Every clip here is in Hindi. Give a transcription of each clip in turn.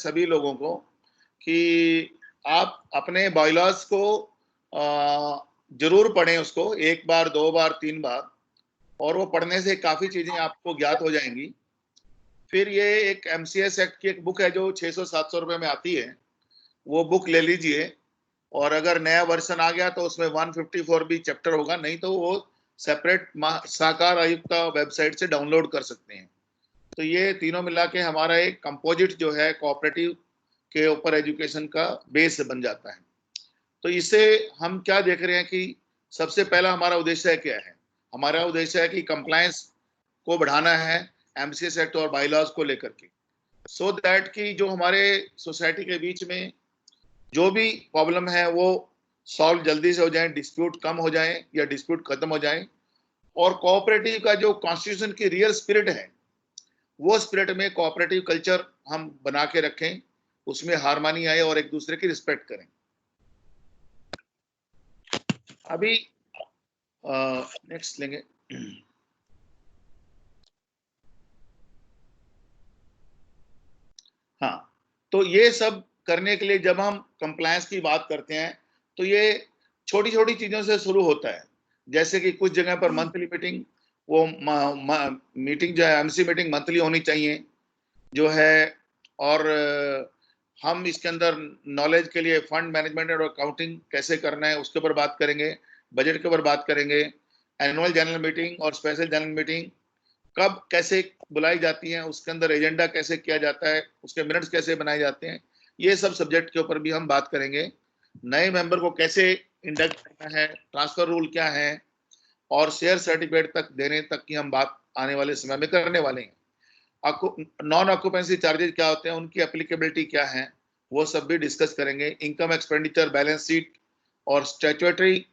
सभी लोगों को कि आप अपने बायलॉज को जरूर पढ़ें, उसको एक बार, दो बार, तीन बार, और वो पढ़ने से काफी चीजें आपको ज्ञात हो जाएंगी। फिर ये एक एमसीएस एक्ट की एक बुक है जो 600-700 रुपए में आती है, वो बुक ले लीजिए। और अगर नया वर्जन आ गया तो उसमें 154 भी चैप्टर होगा, नहीं तो वो सेपरेट सहकार आयुक्त वेबसाइट से डाउनलोड कर सकते हैं। तो ये तीनों मिला के हमारा एक कंपोजिट जो है कोऑपरेटिव के ऊपर एजुकेशन का बेस बन जाता है। तो इससे हम क्या देख रहे हैं कि सबसे पहला हमारा उद्देश्य क्या है? हमारा उद्देश्य है कि कंप्लायंस को बढ़ाना है एमसीएस एक्ट और बायलॉज को लेकर के, सो दैट कि जो हमारे सोसाइटी के बीच में जो भी प्रॉब्लम है वो सॉल्व जल्दी से हो जाए, डिस्प्यूट कम हो जाए या डिस्प्यूट खत्म हो जाए, और कोऑपरेटिव का जो कॉन्स्टिट्यूशन की रियल स्पिरिट है वो स्पिरिट में कोऑपरेटिव कल्चर हम बना के रखें, उसमें हार्मनी आए और एक दूसरे की रिस्पेक्ट करें। अभी नेक्स्ट लेंगे। हाँ, तो ये सब करने के लिए जब हम कंप्लायंस की बात करते हैं तो ये छोटी छोटी चीजों से शुरू होता है। जैसे कि कुछ जगह पर मंथली मीटिंग, वो मीटिंग जो है एमसी मीटिंग मंथली होनी चाहिए जो है। और हम इसके अंदर नॉलेज के लिए फंड मैनेजमेंट और अकाउंटिंग कैसे करना है उसके ऊपर बात करेंगे, बजट के ऊपर बात करेंगे, एनुअल जनरल मीटिंग और स्पेशल जनरल मीटिंग कब कैसे बुलाई जाती हैं, उसके अंदर एजेंडा कैसे किया जाता है, उसके मिनट्स कैसे बनाए जाते हैं, ये सब सब्जेक्ट के ऊपर भी हम बात करेंगे। नए मेंबर को कैसे इंडक्ट करना है, ट्रांसफर रूल क्या है, और शेयर सर्टिफिकेट तक देने तक की हम बात आने वाले समय में करने वाले हैं। नॉन ऑक्यूपेंसी चार्जेस क्या होते हैं, उनकी एप्लीकेबिलिटी क्या है, वो सब भी डिस्कस करेंगे। इनकम एक्सपेंडिचर बैलेंस शीट और स्टैट्यूटरी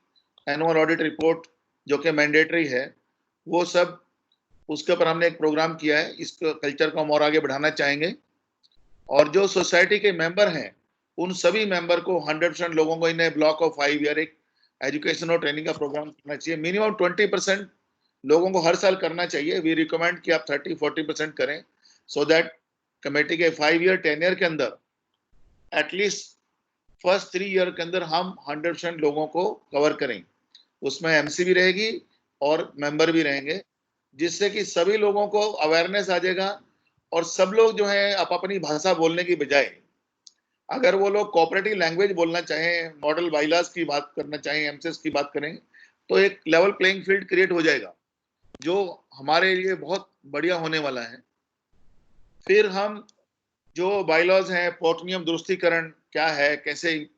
एनुअल ऑडिट रिपोर्ट जो कि मैंडेटरी है, वो सब उसके ऊपर हमने एक प्रोग्राम किया है। इस कल्चर को हम और आगे बढ़ाना चाहेंगे। और जो सोसाइटी के मेंबर हैं उन सभी मेंबर को 100% लोगों को इन ब्लॉक ऑफ 5 ईयर एक एजुकेशन और ट्रेनिंग का प्रोग्राम करना चाहिए। मिनिमम 20% लोगों को हर साल करना चाहिए। वी रिकमेंड कि आप 30-40% करें, सो दैट कमेटी के 5 ईयर टेन्योर के अंदर एटलीस्ट फर्स्ट 3 ईयर के अंदर हम 100% लोगों को कवर करें। उसमें एमसी भी रहेगी और मेंबर भी रहेंगे, जिससे कि सभी लोगों को अवेयरनेस आ जाएगा। और सब लोग जो है आप अपनी भाषा बोलने की बजाय अगर वो लोग कोऑपरेटिव लैंग्वेज बोलना चाहें, मॉडल बाइलास की बात करना चाहें, एमसीएस की बात करें, तो एक लेवल प्लेइंग फील्ड क्रिएट हो जाएगा जो हमारे लिए बहुत बढ़िया होने वाला है। फिर हम जो बाइलॉज हैं, पोर्टनियम दुरुस्तीकरण क्या है, कैसे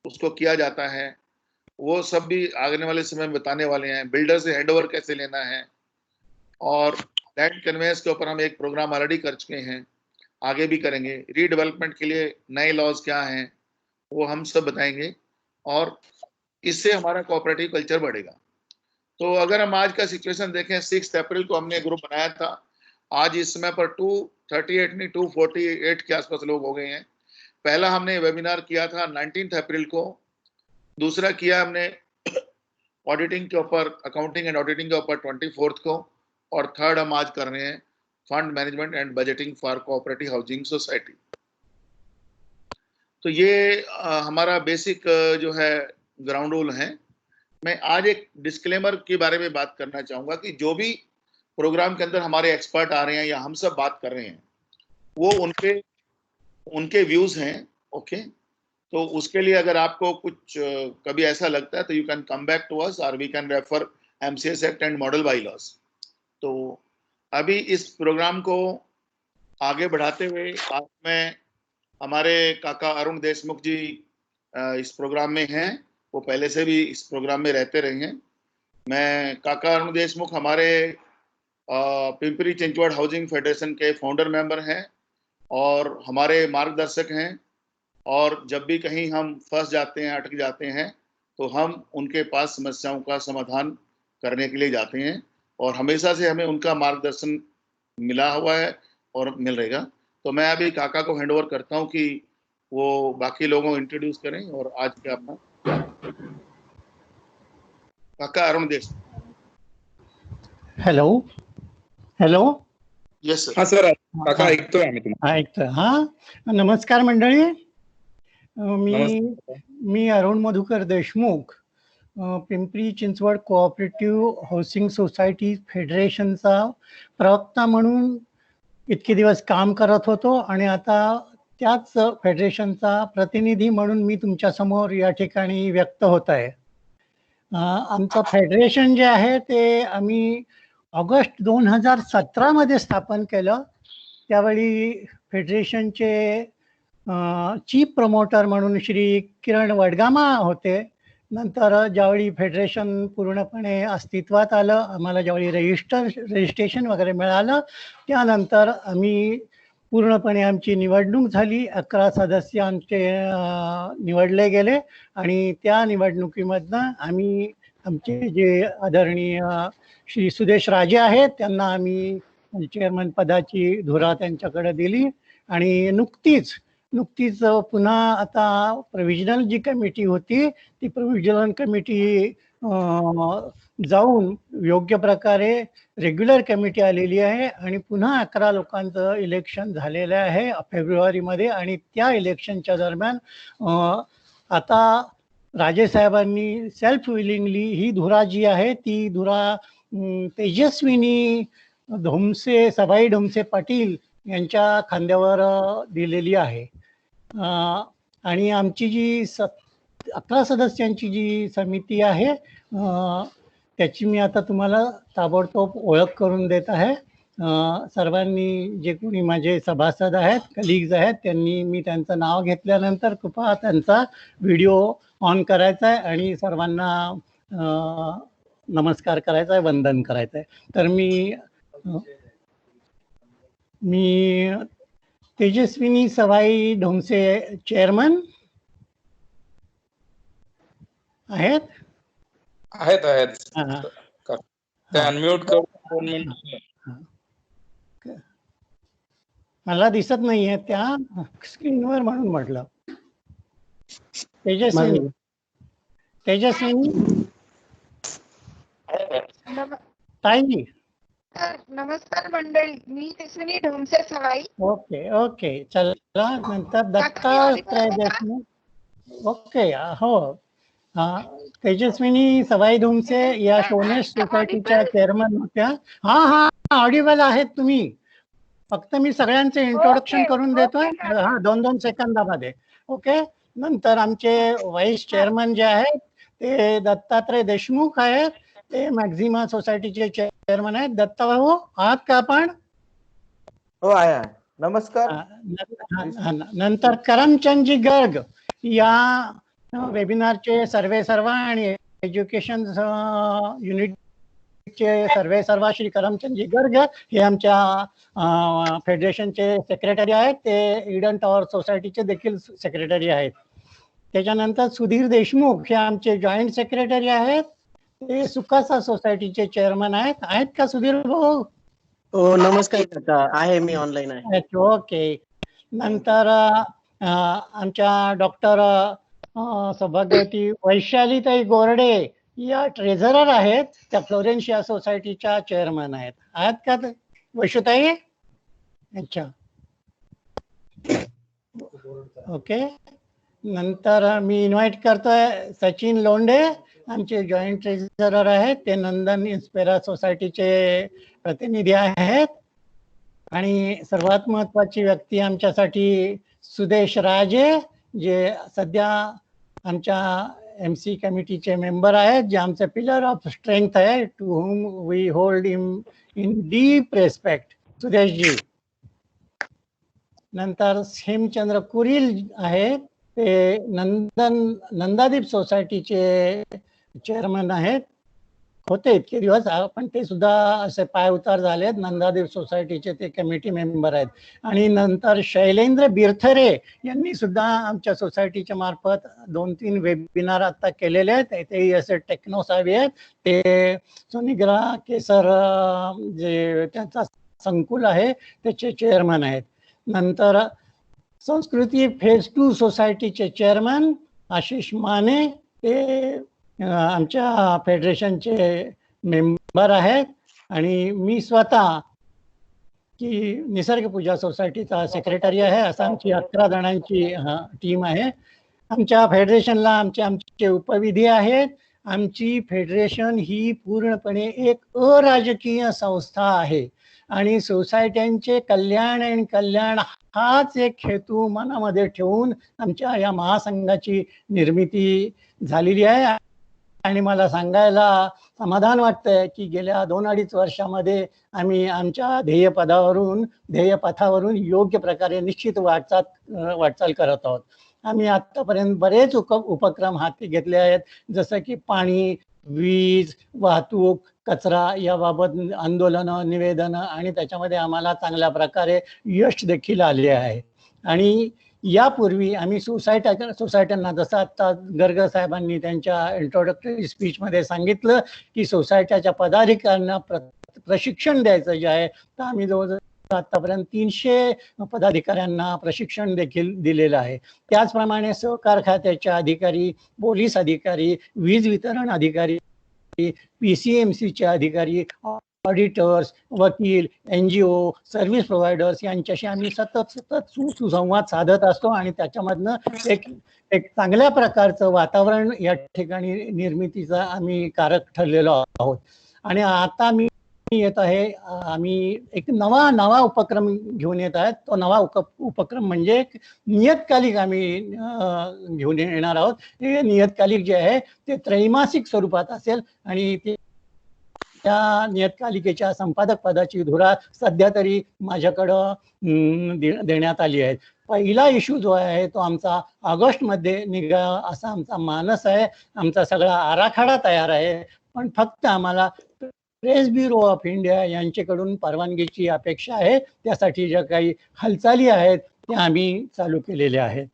उसको किया जाता है, वो सब भी आने वाले समय में बताने वाले हैं। बिल्डर से हैंडओवर कैसे लेना है, और लैंड कन्वेंस के ऊपर हम एक प्रोग्राम ऑलरेडी कर चुके हैं, आगे भी करेंगे। रीडेवलपमेंट के लिए नए लॉज क्या हैं वो हम सब बताएंगे, और इससे हमारा कोऑपरेटिव कल्चर बढ़ेगा। तो अगर हम आज का सिचुएशन देखें, 6 अप्रैल को हमने ग्रुप बनाया था। आज इस समय पर 238 नहीं 248 के आसपास लोग हो गए हैं। पहला हमने वेबिनार किया था 19 अप्रैल को, दूसरा किया हमने ऑडिटिंग के ऊपर, अकाउंटिंग एंड ऑडिटिंग के ऊपर 24 को, और थर्ड हम आज कर रहे हैं fund management and budgeting for cooperative housing society. तो ये हमारा बेसिक जो है ग्राउंड रूल है। मैं आज एक डिस्क्लेमर के बारे में बात करना चाहूंगा कि जो भी प्रोग्राम के अंदर हमारे एक्सपर्ट आ रहे हैं या हम सब बात कर रहे हैं वो उनके व्यूज हैं। ओके, तो उसके लिए अगर आपको कुछ कभी ऐसा लगता है तो you can come back to us और we can refer MCS act and model bylaws. तो अभी इस प्रोग्राम को आगे बढ़ाते हुए आज मैं, हमारे काका अरुण देशमुख जी इस प्रोग्राम में हैं, वो पहले से भी इस प्रोग्राम में रहते रहे हैं। मैं काका अरुण देशमुख हमारे पिंपरी चिंचवड हाउसिंग फेडरेशन के फाउंडर मेंबर हैं और हमारे मार्गदर्शक हैं। और जब भी कहीं हम फंस जाते हैं, अटक जाते हैं, तो हम उनके पास समस्याओं का समाधान करने के लिए जाते हैं, और हमेशा से हमें उनका मार्गदर्शन मिला हुआ है और मिल रहेगा। तो मैं अभी काका को हैंड ओवर करता हूं कि वो बाकी लोगों को इंट्रोड्यूस करें। और आज के अपना काका Arun Deshmukh. Hello hello. Yes sir. हाँ सर, काका ऐकतोय आम्ही तुम्हाला. ऐकतोय. हा, नमस्कार मंडळी. नमस्कार. मी Arun Madhukar Deshmukh, Pimpri Chinchwad cooperative housing society फेडरेशनचा प्रवक्ता म्हणून इतके दिवस काम करत होतो आणि आता त्याच फेडरेशनचा प्रतिनिधी म्हणून मी तुमच्या समोर या ठिकाणी व्यक्त होत आहे. आमचं फेडरेशन जे आहे ते आम्ही ऑगस्ट 2017 मध्ये स्थापन केलं. त्यावेळी फेडरेशनचे चीफ प्रमोटर म्हणून श्री किरण वडगामा होते. नंतर ज्यावेळी फेडरेशन पूर्णपणे अस्तित्वात आलं, आम्हाला ज्यावेळी रजिस्ट्रेशन वगैरे मिळालं, त्यानंतर आम्ही पूर्णपणे आमची निवडणूक झाली. 11 सदस्य आमचे निवडले गेले आणि त्या निवडणुकीमधनं आम्ही आमचे जे आदरणीय श्री सुदेश राजे आहेत त्यांना आम्ही चेअरमन पदाची धुरा त्यांच्याकडे दिली आणि नुकतीच पुन्हा आता प्रोव्हिजनल जी कमिटी होती ती प्रोव्हिजनल कमिटी जाऊन योग्य प्रकारे रेग्युलर कमिटी आलेली आहे आणि पुन्हा 11 लोकांचं इलेक्शन झालेलं आहे फेब्रुवारीमध्ये. आणि त्या इलेक्शनच्या दरम्यान आता राजेसाहेबांनी सेल्फ विलिंगली ही धुरा जी आहे ती धुरा तेजस्विनी सभाई ढोमसे पाटील यांच्या खांद्यावर दिलेली आहे. आणि आमची जी 11 सदस्यांची जी समिती आहे त्याची मी आता तुम्हाला ताबडतोब ओळख करून देत आहे. सर्वांनी जे कोणी माझे सभासद आहेत, कलिग्ज आहेत, मी त्यांचं नाव घेतल्यानंतर कृपया त्यांचा व्हिडिओ ऑन करायचा आहे आणि सर्वांना नमस्कार करायचा आहे, वंदन करायचं आहे. तर मी तेजस्विनी सवाई ढोमसे चेअरमन आहेत. अनम्यूट करून मला दिसत नाहीये त्या स्क्रीनवर म्हणून म्हटलं. तेजस्विनी ताईजी. नमस्कार मंडळी, मी तेजस्विनी ढोमसे सवाई. ओके चला. नंतर दत्तात्रय देशमुख. ओके, हो. तेजस्विनी सवाई ढोमसे या शोनेश सोसायटीच्या चेअरमन होत्या. हा ऑडिबल आहेत तुम्ही. फक्त मी सगळ्यांचे इंट्रोडक्शन करून देतोय. 2-2 सेकंदामध्ये. ओके. नंतर आमचे व्हाईस चेअरमन जे आहेत ते दत्तात्रय देशमुख आहेत. ते मॅक्झिमा सोसायटीचे चेअरमन आहेत. दत्ता भाऊ आहात का आपण? हो आहे. नमस्कार. नंतर करमचंदजी गर्ग या वेबिनारचे सर्वे सर्वा आणि एज्युकेशन युनिटचे सर्वे सर्वा श्री करमचंदजी गर्ग हे आमच्या फेडरेशनचे सेक्रेटरी आहेत. ते ईडन टॉवर सोसायटीचे देखील सेक्रेटरी आहेत. त्याच्यानंतर सुधीर देशमुख हे आमचे जॉईंट सेक्रेटरी आहेत. ते सुकासा सोसायटीचे चेअरमन आहेत का सुधीर भाऊ? हो नमस्कार काका, आहे मी ऑनलाईन आहे. ओके. नंतर आमच्या डॉक्टर सौभाग्यवती वैशालीताई गोरडे या ट्रेझरर आहेत. त्या फ्लोरेन्शिया सोसायटीच्या चेअरमन आहेत का वैशुताई? अच्छा, ओके. नंतर मी इन्व्हाइट करतोय सचिन लोंढे, आमचे जॉईंट ट्रेझरर आहेत. ते नंदन इन्स्पेरा सोसायटीचे प्रतिनिधी आहेत. आणि सर्वात महत्वाची व्यक्ती आमच्यासाठी सुदेश राजे, जे सध्या आमच्या MC कमिटीचे मेंबर आहेत, जे आमचे पिलर ऑफ स्ट्रेंथ आहे. To whom we hold in deep respect. Sudeshji. नंतर हेमचंद्र कुरील आहेत. ते नंदादीप सोसायटीचे चेअरमन आहेत, होते इतके दिवस, पण ते सुद्धा असे पाय उतार झालेत. नंदादीप सोसायटीचे ते कमिटी मेंबर आहेत. आणि नंतर शैलेंद्र बिरथरे यांनी सुद्धा आमच्या सोसायटीच्या मार्फत 2-3 वेबिनार आता केलेले आहेत. तेही असे टेक्नो साहेब आहेत. ते सोनिग्रा केसर जे त्यांचा संकुल आहे त्याचे चेअरमन आहेत. नंतर संस्कृती फेज 2 सोसायटीचे चेअरमन आशिष माने, ते आमच्या फेडरेशनचे मेंबर आहेत. आणि मी स्वतः की निसर्ग पूजा सोसायटीचा सेक्रेटरी आहे. असं आमची 11 जणांची टीम आहे. आमच्या फेडरेशनला आमचे उपविधी आहेत. आमची फेडरेशन ही पूर्णपणे एक अराजकीय संस्था आहे आणि सोसायट्यांचे कल्याण आणि कल्याण हाच एक हेतू मनामध्ये ठेवून आमच्या या महासंघाची निर्मिती झालेली आहे. आणि मला सांगायला समाधान वाटतंय की गेल्या 2-2.5 वर्षामध्ये आम्ही आमच्या ध्येयपथावरून योग्य प्रकारे निश्चित वाटचाल करत आहोत. आम्ही आतापर्यंत बरेच उपक्रम हाती घेतले आहेत, जसं की पाणी, वीज, वाहतूक, कचरा याबाबत आंदोलनं, निवेदनं आणि त्याच्यामध्ये आम्हाला चांगल्या प्रकारे यश देखील आले आहे. आणि यापूर्वी आम्ही सोसायट्यांना, जसं आता गर्ग साहेबांनी त्यांच्या इंट्रोडक्टरी स्पीचमध्ये सांगितलं की सोसायट्याच्या पदाधिकाऱ्यांना प्रशिक्षण द्यायचं जे आहे, तर आम्ही जवळजवळ आतापर्यंत 300 पदाधिकाऱ्यांना प्रशिक्षण देखील दिलेलं आहे. त्याचप्रमाणे सहकार खात्याचे अधिकारी, पोलीस अधिकारी, वीज वितरण अधिकारी, PCMCचे अधिकारी, ऑडिटर्स, वकील, NGO, सर्व्हिस प्रोव्हायडर्स यांच्याशी आम्ही सतत सुसंवाद साधत असतो आणि त्याच्यामधनं एक चांगल्या प्रकारचं वातावरण या ठिकाणी निर्मितीचा आम्ही कारक ठरलेलो आहोत. आणि आता मी येत आहे, आम्ही एक नवा उपक्रम घेऊन येत आहेत. तो नवा उपक्रम म्हणजे नियतकालिक आम्ही घेऊन येणार आहोत. हे नियतकालिक जे आहे ते त्रैमासिक स्वरूपात असेल आणि त्या नियतकालिकेच्या संपादक पदाची धुरा सध्या तरी माझ्याकडं देण्यात आली आहे. पहिला इश्यू जो आहे तो आमचा ऑगस्टमध्ये निघावा असा आमचा मानस आहे. आमचा सगळा आराखडा तयार आहे, पण फक्त आम्हाला प्रेस ब्युरो ऑफ इंडिया यांच्याकडून परवानगीची अपेक्षा आहे. त्यासाठी ज्या काही हालचाली आहेत त्या आम्ही चालू केलेल्या आहेत.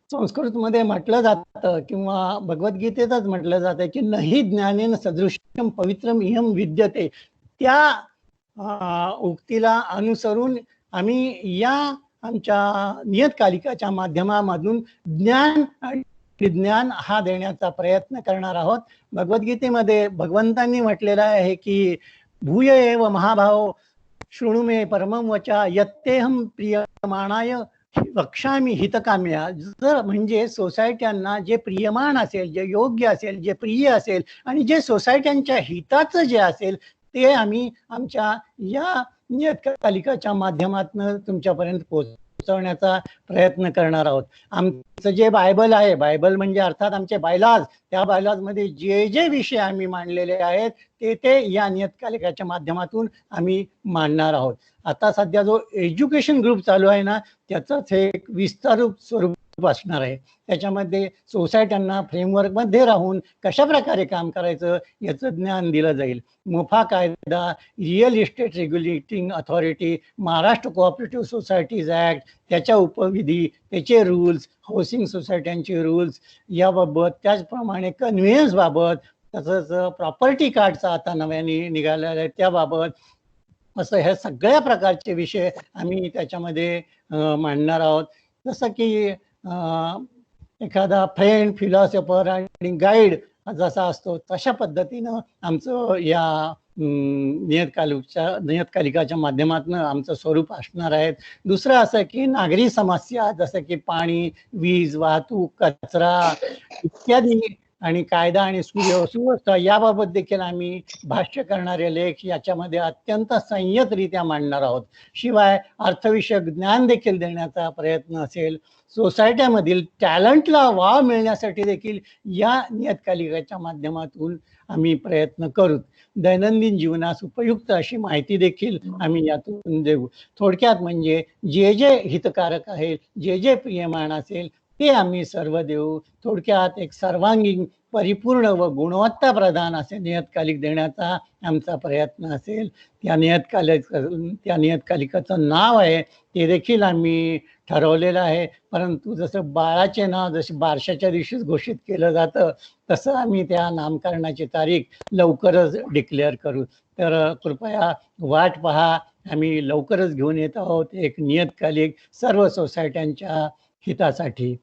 संस्कृतमध्ये म्हटलं जातं किंवा भगवद्गीतेतच म्हटलं जातं की नहि ज्ञानेन सदृश्यम पवित्रम इयं विद्यते. त्या उक्तीला अनुसरून आम्ही या आमच्या नियतकालिकाच्या माध्यमामधून ज्ञान हा देण्याचा प्रयत्न करणार आहोत. भगवद्गीतेमध्ये भगवंतांनी म्हटलेलं आहे की भूय एव महाभाव शृणु मे परमं वचा यत्तेहं प्रियमाणाय वक्षामी हितकाम्या. जर म्हणजे सोसायट्यांना जे प्रियमान असेल, जे योग्य असेल, जे प्रिय असेल आणि जे सोसायट्यांच्या हिताचं जे असेल ते आम्ही आमच्या या नियतकालिकाच्या माध्यमातून तुमच्यापर्यंत पोहोचवण्याचा प्रयत्न करणार आहोत. आमचं जे बायबल आहे, बायबल म्हणजे अर्थात आमचे बायलाज, त्या बायलाजमध्ये जे विषय आम्ही मांडलेले आहेत ते या नियतकालिकाच्या माध्यमातून आम्ही मांडणार आहोत. आता सध्या जो एज्युकेशन ग्रुप चालू आहे ना, त्याचंच हे एक विस्तारित स्वरूप असणार आहे. त्याच्यामध्ये सोसायट्यांना फ्रेमवर्कमध्ये राहून कशा प्रकारे काम करायचं याचं ज्ञान दिलं जाईल. मोफा कायदा, real estate regulating authority, Maharashtra cooperative societies act, त्याच्या उपविधी, त्याचे रूल्स, हाऊसिंग सोसायट्यांचे रूल्स याबाबत, त्याचप्रमाणे कन्व्हिन्स बाबत, तसंच प्रॉपर्टी कार्डचा आता नव्याने निघालेला आहे त्याबाबत, असं ह्या सगळ्या प्रकारचे विषय आम्ही त्याच्यामध्ये मांडणार आहोत. जसं की एखादा फ्रेंड, फिलॉसॉफर आणि गाईड जसा असतो तशा पद्धतीनं आमचं या नियतकालिकाच्या माध्यमातून आमचं स्वरूप असणार आहे. दुसरं असं की नागरी समस्या जसं की पाणी, वीज, वाहतूक, कचरा इत्यादी आणि कायदा आणि सुव्यवस्था याबाबत देखील आम्ही भाष्य करणारे लेख याच्यामध्ये अत्यंत संयतरित्या मांडणार आहोत. शिवाय अर्थविषयक ज्ञान देखील देण्याचा प्रयत्न असेल. सोसायट्यामधील टॅलेंटला वाव मिळण्यासाठी देखील या नियतकालिकाच्या माध्यमातून आम्ही प्रयत्न करू. दैनंदिन जीवनास उपयुक्त अशी माहिती देखील आम्ही यातून देऊ. थोडक्यात म्हणजे जे हितकारक आहे, जे प्रियमान असेल ते आम्ही सर्व देऊ. थोडक्यात एक सर्वांगीण, परिपूर्ण व गुणवत्ता प्रधान असे नियतकालिक देण्याचा आमचा प्रयत्न असेल. त्या नियतकालिकाचं नाव आहे ते देखील आम्ही ठरवलेलं आहे. परंतु जसं बाळाचे नाव जसे बारशाच्या दिवशीच घोषित केलं जातं तसं आम्ही त्या नामकरणाची तारीख लवकरच डिक्लेअर करू. तर कृपया वाट पहा, आम्ही लवकरच घेऊन येत आहोत एक नियतकालिक सर्व सोसायट्यांच्या हितासाठी.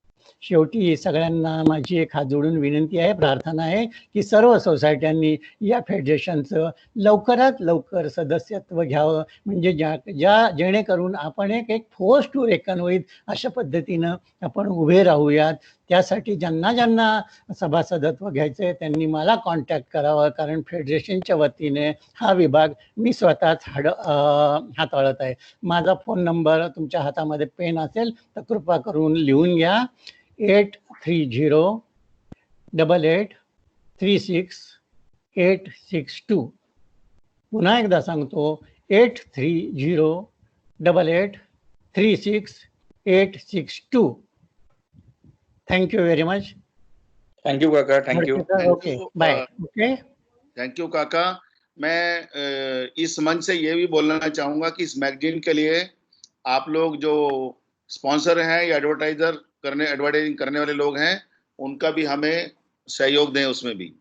शेवटी सगळ्यांना माझी एक हात जोडून विनंती आहे, प्रार्थना आहे की सर्व सोसायट्यांनी या फेडरेशनचं लवकरात लवकर सदस्यत्व घ्यावं, म्हणजे जेणेकरून आपण एक फोर्स टू रेकन विथ अशा पद्धतीनं आपण उभे राहूयात. त्यासाठी ज्यांना ज्यांना सभासदत्व घ्यायचं आहे त्यांनी मला कॉन्टॅक्ट करावं, कारण फेडरेशनच्या वतीने हा विभाग मी स्वतःच हाताळत आहे. माझा फोन नंबर तुमच्या हातामध्ये पेन असेल तर कृपा करून लिहून घ्या. 8308836862. पुन्हा एकदा सांगतो, 8308836862. Thank you very much. Thank you काका, thank you. Okay bye. Okay thank you काका. मैं इस मंच से ये भी बोलना चाहूंगा कि इस मैगजीन के लिए आप लोग जो स्पॉन्सर हैं या एडवर्टाइजिंग करने वाले लोग हैं, उनका भी हमें सहयोग दें उसमें भी.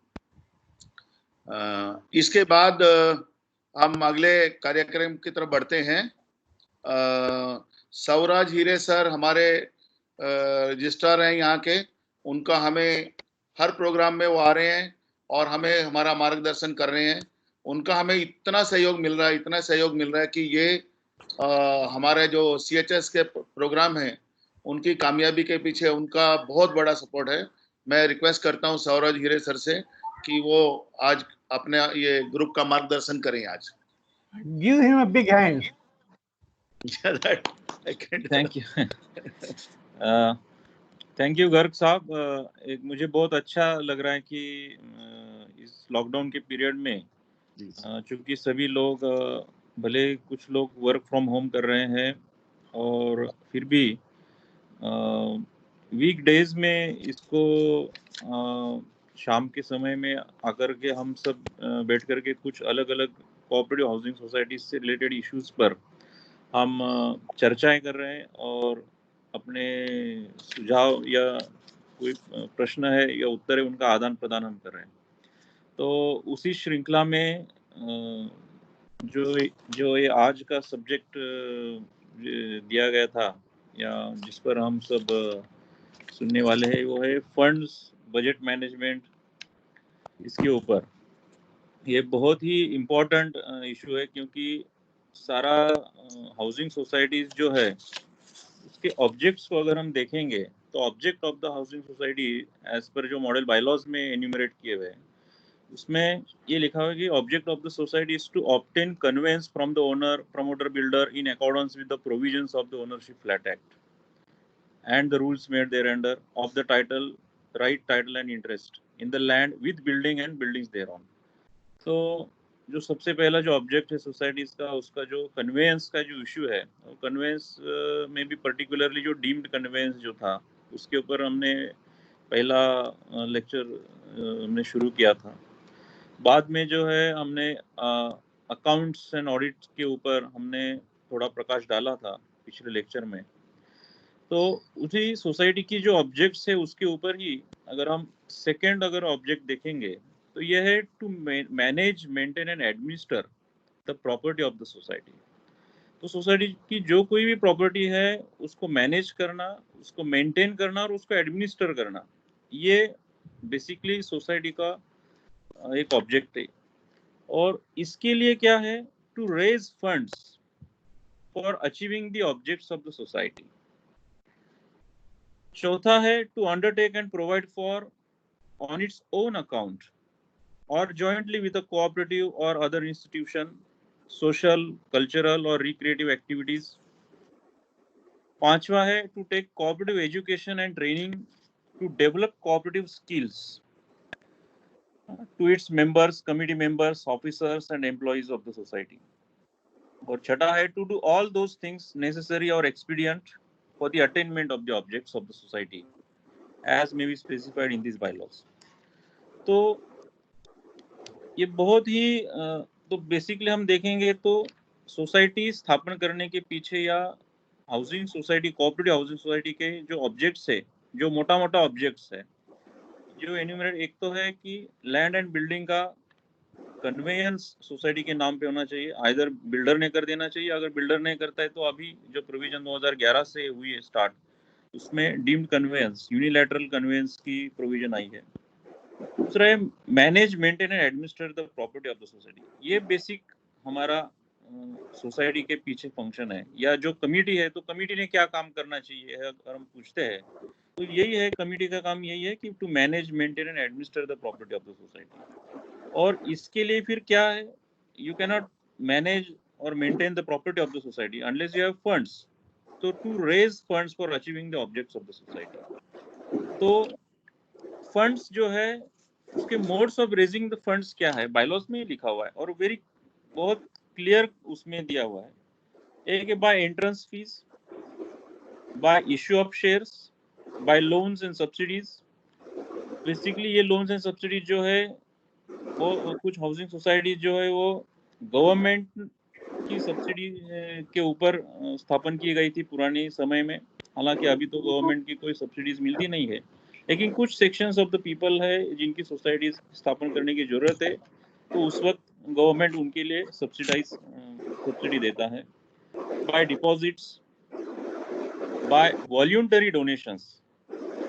इसके बाद हम अगले कार्यक्रम की तरफ बढ़ते हैं. सौराज हीरे सर हमारे रजिस्ट्रार हैं यहाँ के. उनका हमें हर प्रोग्राम में वो आ रहे हैं और हमें हमारा मार्गदर्शन कर रहे हैं. उनका हमें इतना सहयोग मिल रहा है कि ये हमारे जो CHS के प्रोग्राम हैं उनकी कामयाबी के पीछे उनका बहुत बड़ा सपोर्ट है. मैं रिक्वेस्ट करता हूँ सौराज हीरे सर से कि वो आज अपने ये ग्रुप का मार्गदर्शन करें आज. Give him a big hand. Thank you. Thank you Garg साहब. एक मुझे बहुत अच्छा लग रहा है कि इस लॉकडाउन के पीरियड में चूंकि सभी लोग भले कुछ लोग वर्क फ्रॉम होम कर रहे हैं और फिर भी वीक डेज में इसको शाम के समय में आकर के हम सब बैठ कर के कुछ अलग अलग कोऑपरेटिव हाउसिंग सोसाइटीज से रिलेटेड इश्यूज पर हम चर्चाएं कर रहे हैं और अपने सुझाव या कोई प्रश्न है या उत्तर है उनका आदान प्रदान हम कर रहे हैं. तो उसी श्रृंखला में जो ये आज का सब्जेक्ट दिया गया था या जिस पर हम सब सुनने वाले हैं वो है फंड्स बजट मैनेजमेंट. इसके ऊपर ये बहुत ही इम्पोर्टेंट इशू है क्योंकि सारा हाउसिंग सोसाइटीज जो है उसके ऑब्जेक्ट्स को अगर हम देखेंगे तो object of the housing society as पर जो मॉडल बायलॉज में एन्यूमरेट किए हुए हैं उसमें ये लिखा हुआ है कि object of the society is to obtain conveyance from the owner promoter builder in accordance with the provisions of the ownership flat act and the rules made thereunder of the right title and interest in the land with building and buildings thereon. तो जो सबसे पहला जो ऑब्जेक्ट है सोसाइटीज का उसका जो कन्वेंस का जो इशू है कन्वेंस में भी पर्टिकुलरली जो डीम्ड कन्वेंस जो था उसके ऊपर हमने पहला लेक्चर हमने शुरू किया था. बाद में जो है हमने अकाउंट्स एंड ऑडिट के ऊपर हमने थोड़ा प्रकाश डाला था पिछले लेक्चर में. तो उसी सोसाइटी की जो ऑब्जेक्ट्स है उसके ऊपर ही अगर हम सेकंड अगर ऑब्जेक्ट देखेंगे तो यह है to manage maintain and administer the property of the society. तो सोसाइटी की जो कोई भी प्रॉपर्टी है उसको मैनेज करना, उसको मेंटेन करना और उसको एडमिनिस्टर करना, ये बेसिकली सोसाइटी का एक ऑब्जेक्ट है. और इसके लिए क्या है to raise funds for achieving the objects of the society. चौथा है to undertake and provide for on its own account और जॉइंटली विद अ कोऑपरेटिव और अदर इंस्टीट्यूशन सोशल कल्चरल और रिक्रिएटिव एक्टिविटीज. पांचवा है to take cooperative education and training to develop cooperative skills to its members, committee members, officers and employees of the society. और छठा है to do all those things necessary और एक्सपीडिएंट for the attainment of the objects of the society as may be specified in these bylaws. तो ये बहुत ही तो बेसिकली हम देखेंगे तो सोसाइटी स्थापन करने के पीछे या housing society cooperative housing society के जो ऑब्जेक्ट्स है, जो मोटा मोटा ऑब्जेक्ट्स है जो एन्यूमरेट, एक तो है कि लैंड एंड बिल्डिंग का कन्वेयंस सोसाइटी के नाम पे होना चाहिए, आइदर बिल्डर ने कर देना चाहिए. अगर बिल्डर नहीं करता है तो अभी जो प्रोविजन 2011 से हुई है स्टार्ट उसमें डीम्ड कन्वेंस, यूनिलैटरल कन्वेंस की प्रोविजन आई है। दूसरा है manage, maintain and administer the property of the society. ये बेसिक हमारा सोसाइटी के पीछे फंक्शन है, या जो कमिटी है तो कमिटी ने क्या काम करना चाहिए अगर हम पूछते हैं तो यही है, कमिटी का काम यही है कि to manage, maintain and administer the property of the society. और इसके लिए फिर क्या है, यू कैन नॉट मैनेज और maintain the property of the society unless you have funds. तो to raise funds for achieving the objects of the society. तो फंड्स जो है उसके modes of raising the funds क्या है, बायलॉज में लिखा हुआ है और वेरी बहुत क्लियर उसमें दिया हुआ है। एक है by entrance fee, by issue of shares, by loans and subsidies. Basically ये लोन्स एंड सब्सिडीज जो है वो कुछ हाउसिंग सोसाइटी जो है वो गवर्नमेंट की सब्सिडी के ऊपर स्थापन की गई थी पुराने समय में। हालांकि अभी तो गवर्नमेंट की कोई सब्सिडीज मिलती नहीं है, लेकिन कुछ सेक्शंस ऑफ द पीपल है जिनकी सोसाइटीज स्थापन करने की जरूरत है, तो उस वक्त गवर्नमेंट उनके लिए सब्सिडी देता है। By deposits, by voluntary donations,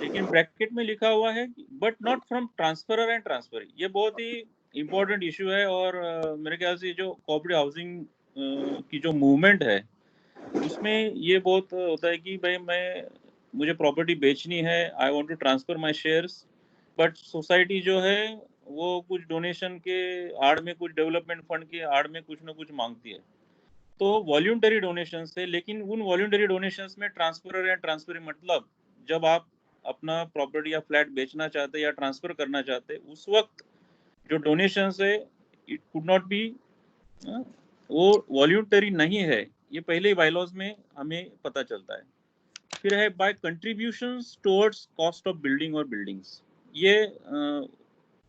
लेकिन ब्रैकेट में लिखा हुआ है but not from transferor and transfer. ये बहुत ही इंपॉर्टेंट इशू है और मेरे ख्याल से जो कोऑपरेटिव हाउसिंग की जो मूवमेंट है उसमें ये बहुत होता है कि भाई मुझे प्रॉपर्टी बेचनी है, I want to transfer my shares, but society जो है वो कुछ डोनेशन के आड़ में, कुछ डेवलपमेंट फंड के आड़ में कुछ ना कुछ मांगती है। तो वॉल्यूंटरी डोनेशंस है, लेकिन उन वॉल्यूंटरी डोनेशंस में ट्रांसफरर या ट्रांसफरी मतलब जब आप अपना प्रॉपर्टी या फ्लैट बेचना चाहते हैं या ट्रांसफर करना चाहते हैं उस वक्त जो डोनेशंस है इट कुड नॉट बी, वो वॉल्यूंटरी नहीं है। ये पहले ही बायलॉज में हमें पता चलता है। फिर है by contributions towards cost of building और बिल्डिंग्स। ये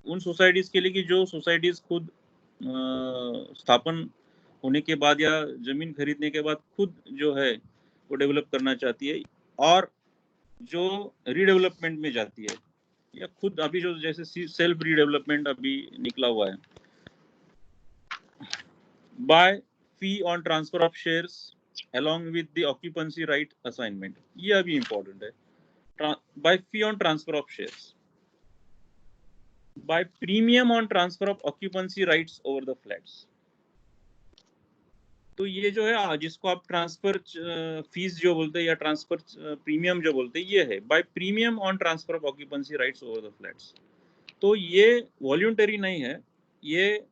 उन सोसाइटीज के लिए कि जो सोसाइटीज खुद स्थापन होने के बाद या जमीन खरीदने के बाद खुद जो है वो डेवलप करना चाहती है और जो रीडेवलपमेंट में जाती है, या खुद अभी जो जैसे सेल्फ रीडेवलपमेंट अभी निकला हुआ है। By fee on transfer of shares along with the occupancy right assignment, ये अभी important है। by fee on transfer of shares, by premium on transfer of occupancy rights over the flats। तो ये जो है जिसको आप ट्रांसफर फीस जो बोलते हैं या ट्रांसफर प्रीमियम जो बोलते हैं, ये है by premium on transfer of occupancy rights over the flats. तो ये वॉल्यूंटरी नहीं है, ये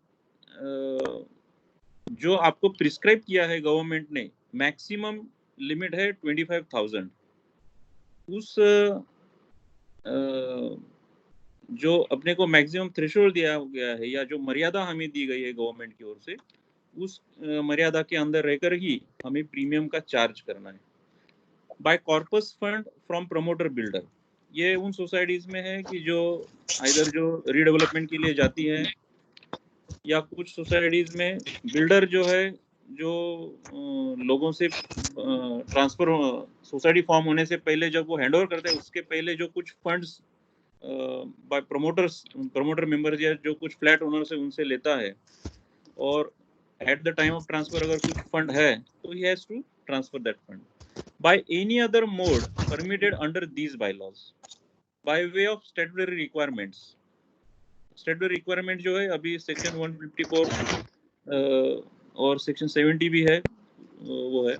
जो आपको प्रिस्क्राइब किया है गवर्नमेंट ने, मैक्सिमम लिमिट है 25,000। उस जो अपने को मैक्सिमम थ्रेशोल्ड दिया गया है या जो मर्यादा हमें दी गई है गवर्नमेंट की ओर से, उस मर्यादा के अंदर रहकर ही हमें प्रीमियम का चार्ज करना है। By corpus fund from promoter builder, ये उन सोसाइटीज में है कि जो आइदर जो रीडेवलपमेंट के लिए जाती है या कुछ सोसाइटीज में बिल्डर जो है जो लोगों से ट्रांसफर सोसाइटी फॉर्म होने से पहले जब वो हैंडओवर करते हैं उसके पहले जो कुछ फंड्स बाय प्रमोटर मेंबर्स या जो कुछ फ्लैट ओनर्स है उनसे लेता है, और at the time of transfer अगर कुछ फंड है तो he has to transfer that fund by any other mode permitted under these bylaws by way of statutory requirements. Statutory requirement जो है अभी सेक्शन 154 और सेक्शन 70 भी है, वो है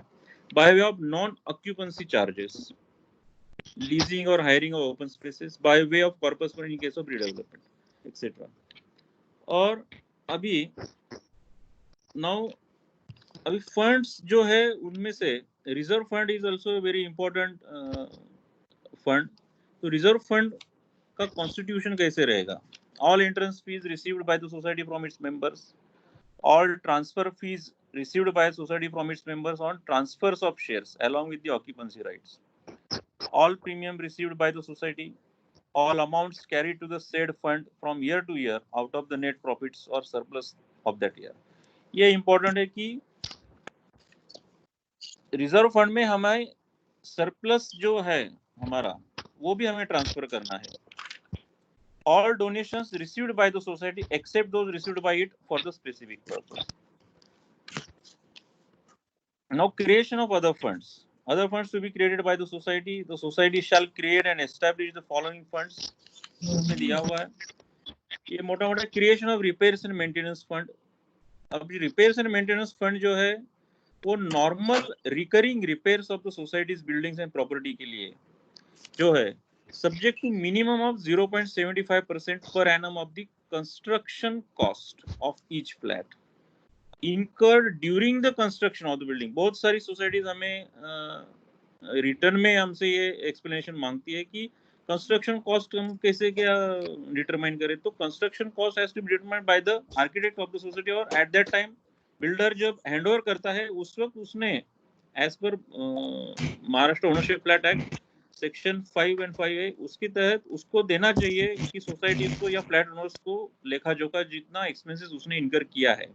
by way of non occupancy charges, leasing और hiring of open spaces, by way of purpose for in case of redevelopment etcetera. और अभी अभी फंड्स जो है उनमें से reserve fund is also very important fund. तो रिजर्व फंड का कॉन्स्टिट्यूशन कैसे रहेगा? All entrance fees received by the society from its members, all transfer fees received by a society from its members on transfers of shares along with the occupancy rights, all premium received by the society, all amounts carried to the said fund from year to year out of the net profits or surplus of that year। ये important है कि रिजर्व फंड में हमें सरप्लस जो है हमारा वो भी हमें ट्रांसफर करना है। All donations received by the society except those received by it for the specific purpose। Now creation of other funds, other funds to be created by the society shall create and establish the following funds. उसमें दिया हुआ है ये मोटा मोटा creation of repairs and maintenance fund. अब रिपेयर्स एंड मेंटेनेंस फंड जो है वो normal recurring repairs of the societies buildings and property के लिए जो है subject to minimum of 0.75% per annum of the construction cost of each flat incurred during the construction of the building. बहुत सारी सोसाइटीज हमें रिटर्न में हमसे ये एक्सप्लेनेशन मांगती है कि कंस्ट्रक्शन कॉस्ट हम कैसे क्या डिटरमाइन करें. तो construction cost has to be determined by the architect of the society और एट दैट टाइम बिल्डर जब हैंडओवर करता है उस वक्त उसने as per Maharashtra ownership flat act section 5 and 5A उसके तहत उसको देना चाहिए कि सोसाइटी को या फ्लैट ओनर्स को लेखा जोखा जितना एक्सपेंसेस उसने इनकर किया है.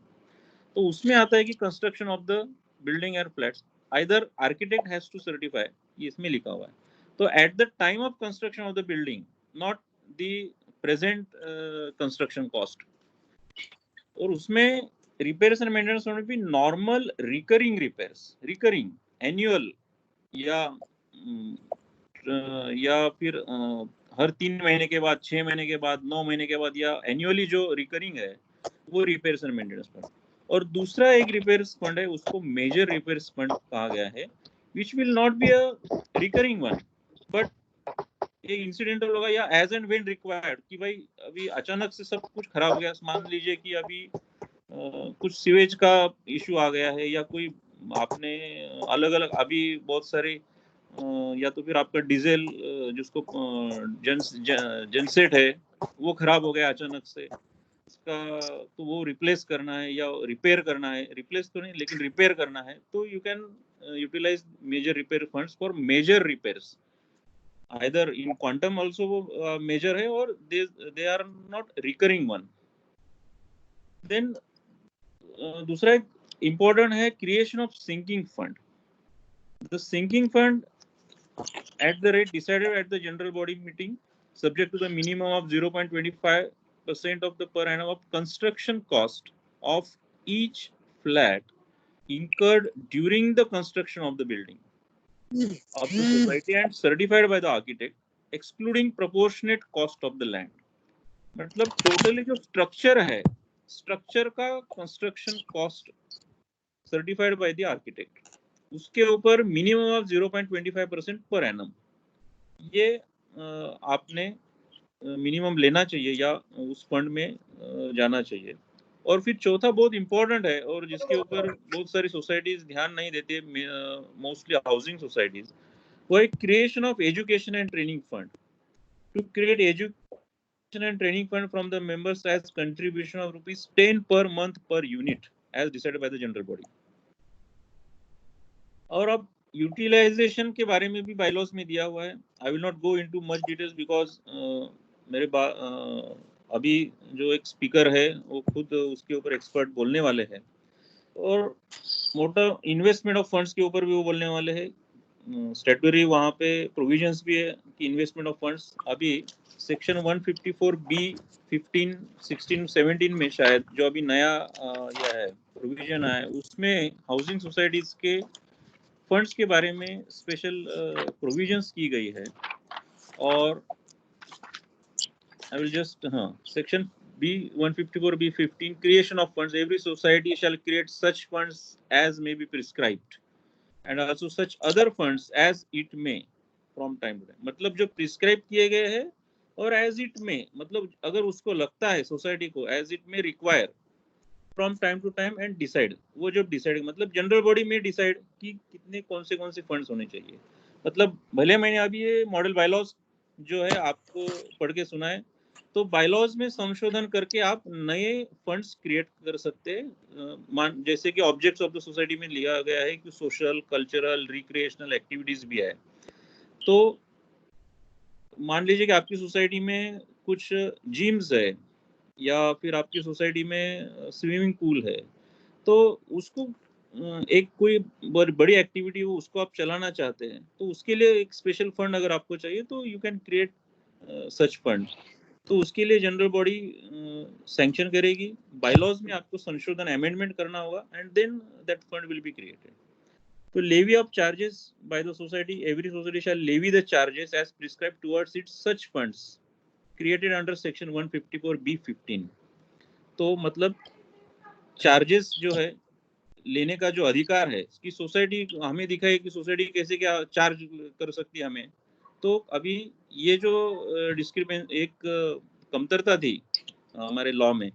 तो उसमें आता है कि construction of the building and flats either architect has to certify, ये इसमें लिखा हुआ है. तो at the time of construction of the building not the present construction cost. और उसमें रिपेयर्स एंड मेंटेनेंस में भी normal recurring repairs recurring annual या फिर हर 3 महीने के बाद 6 महीने के बाद 9 महीने के बाद या एनुअली जो रिकरिंग है वो रिपेयर्स एंड मेंटेनेंस फंड. और दूसरा एक रिपेयर्स फंड है उसको मेजर रिपेयर्स फंड कहा गया है which will not be a recurring one but एक इंसिडेंटल होगा या एज एंड व्हेन रिक्वायर्ड कि भाई अभी अचानक से सब कुछ खराब हो गया. मान लीजिए कि अभी कुछ सीवेज का इशू आ गया है या कोई आपने अलग अलग अभी बहुत सारे या तो फिर आपका डीजल जिसको जनसेट है वो खराब हो गया अचानक से इसका तो वो रिप्लेस करना है या रिपेयर करना है. रिप्लेस तो नहीं लेकिन रिपेयर करना है. तो you can utilise major repair funds for major repairs either in quantum also वो मेजर है और they are not recurring one. Then दूसरा एक इम्पोर्टेंट है creation of sinking fund. The sinking fund at the rate decided at the general body meeting subject to the minimum of 0.25% of the per annum of construction cost of each flat incurred during the construction of the building of the society and certified by the architect excluding proportionate cost of the land. मतलब टोटली जो स्ट्रक्चर है स्ट्रक्चर का construction cost certified by the architect उसके ऊपर मिनिमम ऑफ 0.25% पर एनम ये आपने मिनिमम लेना चाहिए या उस फंड में जाना चाहिए. और फिर चौथा बहुत इंपॉर्टेंट है और जिसके ऊपर बहुत सारी सोसाइटीज ध्यान नहीं देते मोस्टली हाउसिंग सोसाइटीज वो है creation of education and training fund. To create education and training fund from the members as contribution of ₹10 per month per unit as decided by the general body. और अब यूटिलाइजेशन के बारे में भी बायलॉज में दिया हुआ है. I will not go into much details because मेरे अभी जो एक स्पीकर है वो खुद उसके ऊपर एक्सपर्ट बोलने वाले हैं और मोटा इन्वेस्टमेंट ऑफ फंड्स के ऊपर भी वो बोलने वाले हैं. स्टैट्यूटरी वहाँ पे प्रोविजंस भी है कि इन्वेस्टमेंट ऑफ फंड्स अभी सेक्शन 154B 15, 16, 17 में शायद जो अभी नया यह है प्रोविजन है उसमें हाउसिंग सोसाइटीज के फंड्स के बारे में स्पेशल प्रोविजंस की गई है. और I will just section B 154B 15 creation of funds every society shall create such funds as may be prescribed and also such other funds as it may from time to time. मतलब जो प्रिस्क्राइब किए गए हैं और एज इट मे मतलब अगर उसको लगता है सोसाइटी को as it may require from time to time and decide वो जब डिसाइड मतलब जनरल बॉडी में डिसाइड कि कितने कौन से फंड्स होने चाहिए. मतलब भले मैंने अभी ये मॉडल बायलॉज जो है आपको पढ़ के सुना है तो बायलॉज में संशोधन करके आप नए फंड्स क्रिएट कर सकते हैं. जैसे कि ऑब्जेक्ट्स ऑफ द सोसाइटी में लिया गया है कि सोशल कल्चरल रिक्रिएशनल एक्टिविटीज भी है. तो मान लीजिए कि आपकी सोसाइटी में कुछ जिम्स है या फिर आपकी सोसाइटी में स्विमिंग पूल है तो उसको एक कोई बड़ी एक्टिविटी हो उसको आप चलाना चाहते हैं तो उसके लिए एक स्पेशल फंड अगर आपको चाहिए तो you can create such fund. तो उसके लिए जनरल बॉडी सैंक्शन करेगी. बायलॉज में आपको संशोधन अमेंडमेंट करना होगा and then that fund will be created. तो levy of charges by the society, every society shall levy the charges as prescribed towards its such funds created under section 154B15। तो मतलब चार्जेस जो है लेने का जो अधिकार है कि सोसाइटी हमें दिखाई कि सोसाइटी कैसे क्या चार्ज कर सकती है हमें। तो अभी ये जो डिस्क्रिपेंस एक कमतरता थी हमारे लॉ में,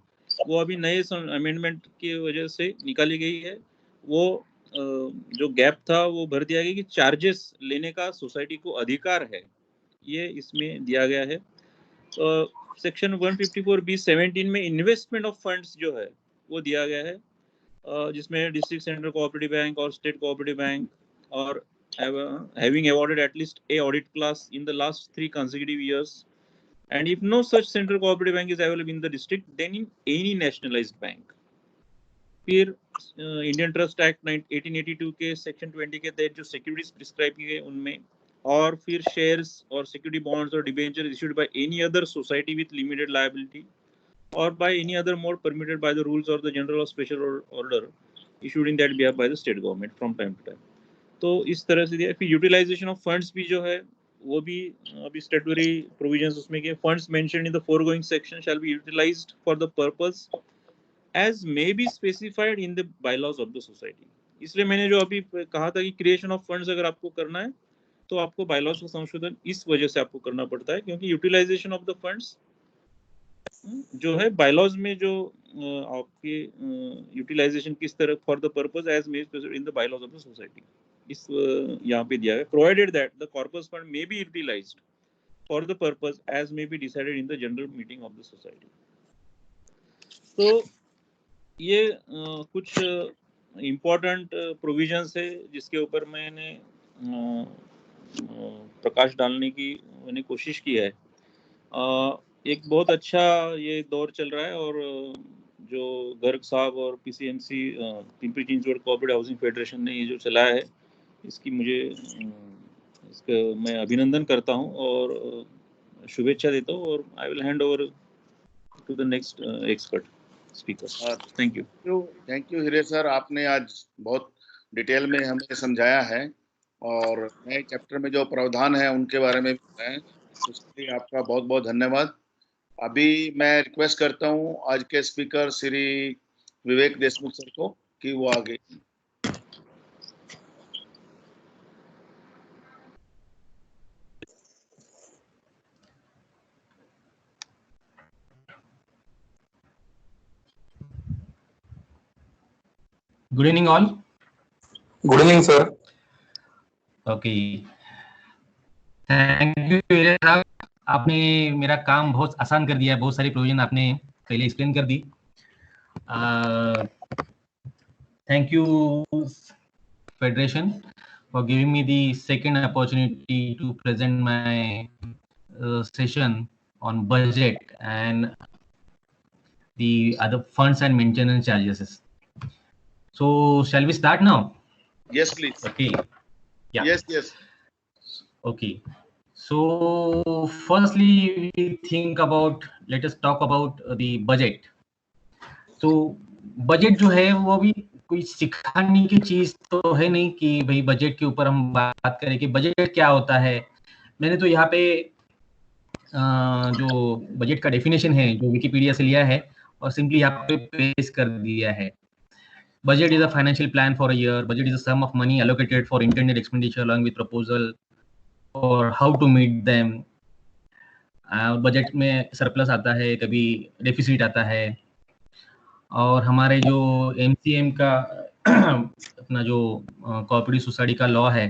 वो अभी नए अमेंडमेंट की वजह से निकाली गई है। वो जो गैप था वो भर दिया गया कि चार्जेस लेने का सोसाइटी को अधिकार है, ये इसमें दिया गया है। सेक्शन 154B17 में इन्वेस्टमेंट ऑफ फंड्स जो है वो दिया गया है, जिसमें डिस्ट्रिक्ट सेंट्रल कोऑपरेटिव बैंक और स्टेट कोऑपरेटिव बैंक और having awarded at least a audit class in the last 3 consecutive years, and if no such central cooperative bank is available in the district, then in any nationalized bank। फिर इंडियन ट्रस्ट एक्ट 1882 के सेक्शन 20 के तहत जो सिक्योरिटीज प्रिस्क्राइब की गई उनमें, और फिर शेयर्स और सिक्योरिटी बॉन्ड्स और debenture issued by any other society with limited liability or by any other mode permitted by the rules or the general or special order issued in that behalf by the state government from time to time। तो इस तरह से दिया। फिर यूटिलाइजेशन ऑफ फंड्स भी जो है वो भी अभी स्टैट्यूटरी प्रोविजंस उसमें के funds mentioned in the foregoing section shall be utilised for the purpose as may be specified in the bylaws of the society. इसलिए मैंने जो अभी कहा था कि क्रिएशन ऑफ फंड्स अगर आपको करना है तो आपको बायलॉज का संशोधन इस वजह से आपको करना पड़ता है, क्योंकि यूटिलाइजेशन ऑफ द फंड्स जो है बायलॉज में जो आपके यूटिलाइजेशन किस तरह for the purpose as may in the bylaws of the society, इस यहाँ पे दिया है। Provided that the corpus fund may be utilised for the purpose as may be decided in the general meeting of the society. तो ये कुछ इम्पोर्टेंट प्रोविजंस है जिसके ऊपर मैंने प्रकाश डालने की मैंने कोशिश की है। एक बहुत अच्छा ये दौर चल रहा है, और जो गर्ग साहब और PCMC Pimpri Chinchwad cooperative housing federation ने ये जो चलाया है, इसकी मुझे इसका मैं अभिनंदन करता हूँ और शुभेच्छा देता हूँ। और I will hand over to the next expert speaker. Thank you Hire sir, आपने आज बहुत डिटेल में हमें समझाया है और नए चैप्टर में जो प्रावधान है उनके बारे में बताएं, उसके लिए आपका बहुत बहुत धन्यवाद। अभी मैं रिक्वेस्ट करता हूं आज के स्पीकर श्री विवेक देशमुख सर को कि वो आगे। Good evening all. Good evening sir. Okay, thank you साहब, आपने मेरा काम बहुत आसान कर दिया है। बहुत सारी प्रोविजन आपने पहले एक्सप्लेन कर दी। Thank you federation for giving me the second opportunity to present my session on budget and the other funds and maintenance charges. So shall we start now? Yes, please. Okay. Yeah. Yes. Okay. So firstly, let us talk about the budget. So budget जो है वो भी कोई सिखाने की चीज तो है नहीं कि भाई बजट के ऊपर हम बात करें कि बजट क्या होता है। मैंने तो यहाँ पे जो बजट का डेफिनेशन है जो विकिपीडिया से लिया है और सिंपली यहाँ पे पेश कर दिया है। Budget is a financial plan for a year. Budget is a sum of money allocated for intended expenditure along with proposal for how to meet them. Budget में सरप्लस आता है, कभी डेफिसिट आता है, और हमारे जो MCM का अपना जो कोऑपरेटिव सोसाइटी का लॉ है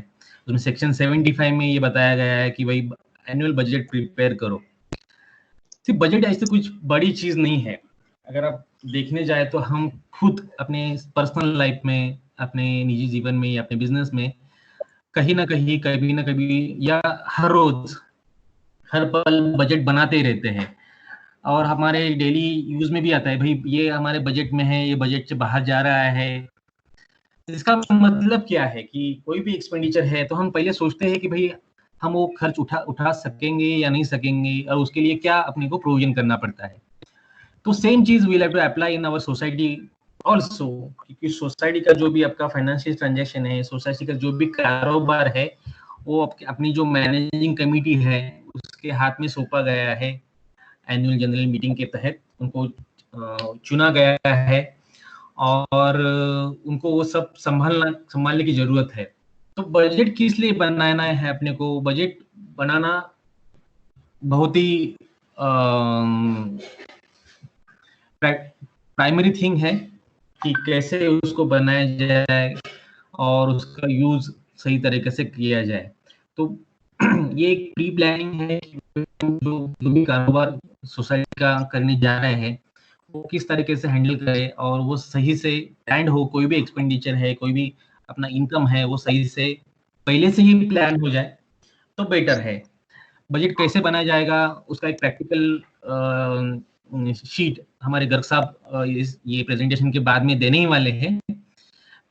उसमें सेक्शन 75 में ये बताया गया है कि भाई एनुअल बजट प्रिपेयर करो। सिर्फ बजट ऐसे कुछ बड़ी चीज नहीं है। अगर आप देखने जाए तो हम खुद अपने पर्सनल लाइफ में, अपने निजी जीवन में या अपने बिजनेस में कहीं ना कहीं, कभी ना कभी या हर रोज हर पल बजट बनाते रहते हैं और हमारे डेली यूज में भी आता है भाई ये हमारे बजट में है, ये बजट से बाहर जा रहा है। इसका मतलब क्या है कि कोई भी एक्सपेंडिचर है तो हम पहले सोचते हैं कि भाई हम वो खर्च उठा सकेंगे या नहीं सकेंगे और उसके लिए क्या अपने को प्रोविजन करना पड़ता है। तो सेम चीज we have to apply in our society also क्योंकि सोसाइटी का जो भी आपका फाइनेंशियल ट्रांजैक्शन है, सोसाइटी का जो भी कारोबार है, वो अपनी जो मैनेजिंग कमेटी है उसके हाथ में सौंपा गया है। एनुअल जनरल मीटिंग के तहत उनको चुना गया है और उनको वो सब संभालने की जरूरत है। तो बजट किस लिए बनाना है अपने को? बजट बनाना बहुत ही प्राइमरी थिंग है कि कैसे उसको बनाया जाए और उसका यूज सही तरीके से किया जाए। तो ये एक प्री प्लानिंग है, जो भी कारोबार सोसाइटी का करने जा रहे हैं वो किस तरीके से हैंडल करे और वो सही से प्लान हो। कोई भी एक्सपेंडिचर है, कोई भी अपना इनकम है, वो सही से पहले से ही प्लान हो जाए तो बेटर है। बजट कैसे बनाया जाएगा उसका एक प्रैक्टिकल शीट हमारे गर्ग साहब ये प्रेजेंटेशन के बाद में देने ही वाले हैं।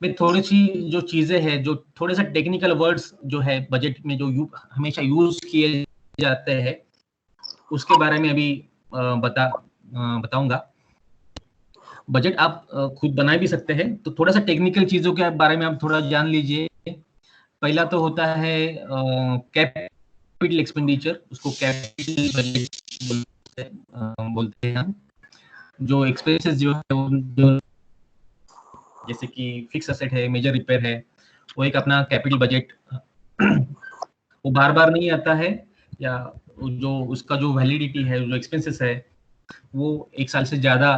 मैं थोड़ी सी जो चीजें हैं, जो थोड़े सा टेक्निकल वर्ड्स जो है बजट में जो हमेशा यूज किए जाते हैं उसके बारे में अभी बताऊंगा। बजट आप खुद बना भी सकते हैं, तो थोड़ा सा टेक्निकल चीजों के बारे में आप थोड़ा जान लीजिए। पहला तो होता है कैपिटल एक्सपेंडिचर, उसको कैपिटल बजट बोलते हैं हम। जो एक्सपेंसेस जो है जो जैसे कि फिक्स एसेट है, मेजर रिपेयर है, वो एक अपना कैपिटल बजट वो बार बार नहीं आता है, या जो उसका जो वैलिडिटी है, जो एक्सपेंसेस है वो 1 साल से ज्यादा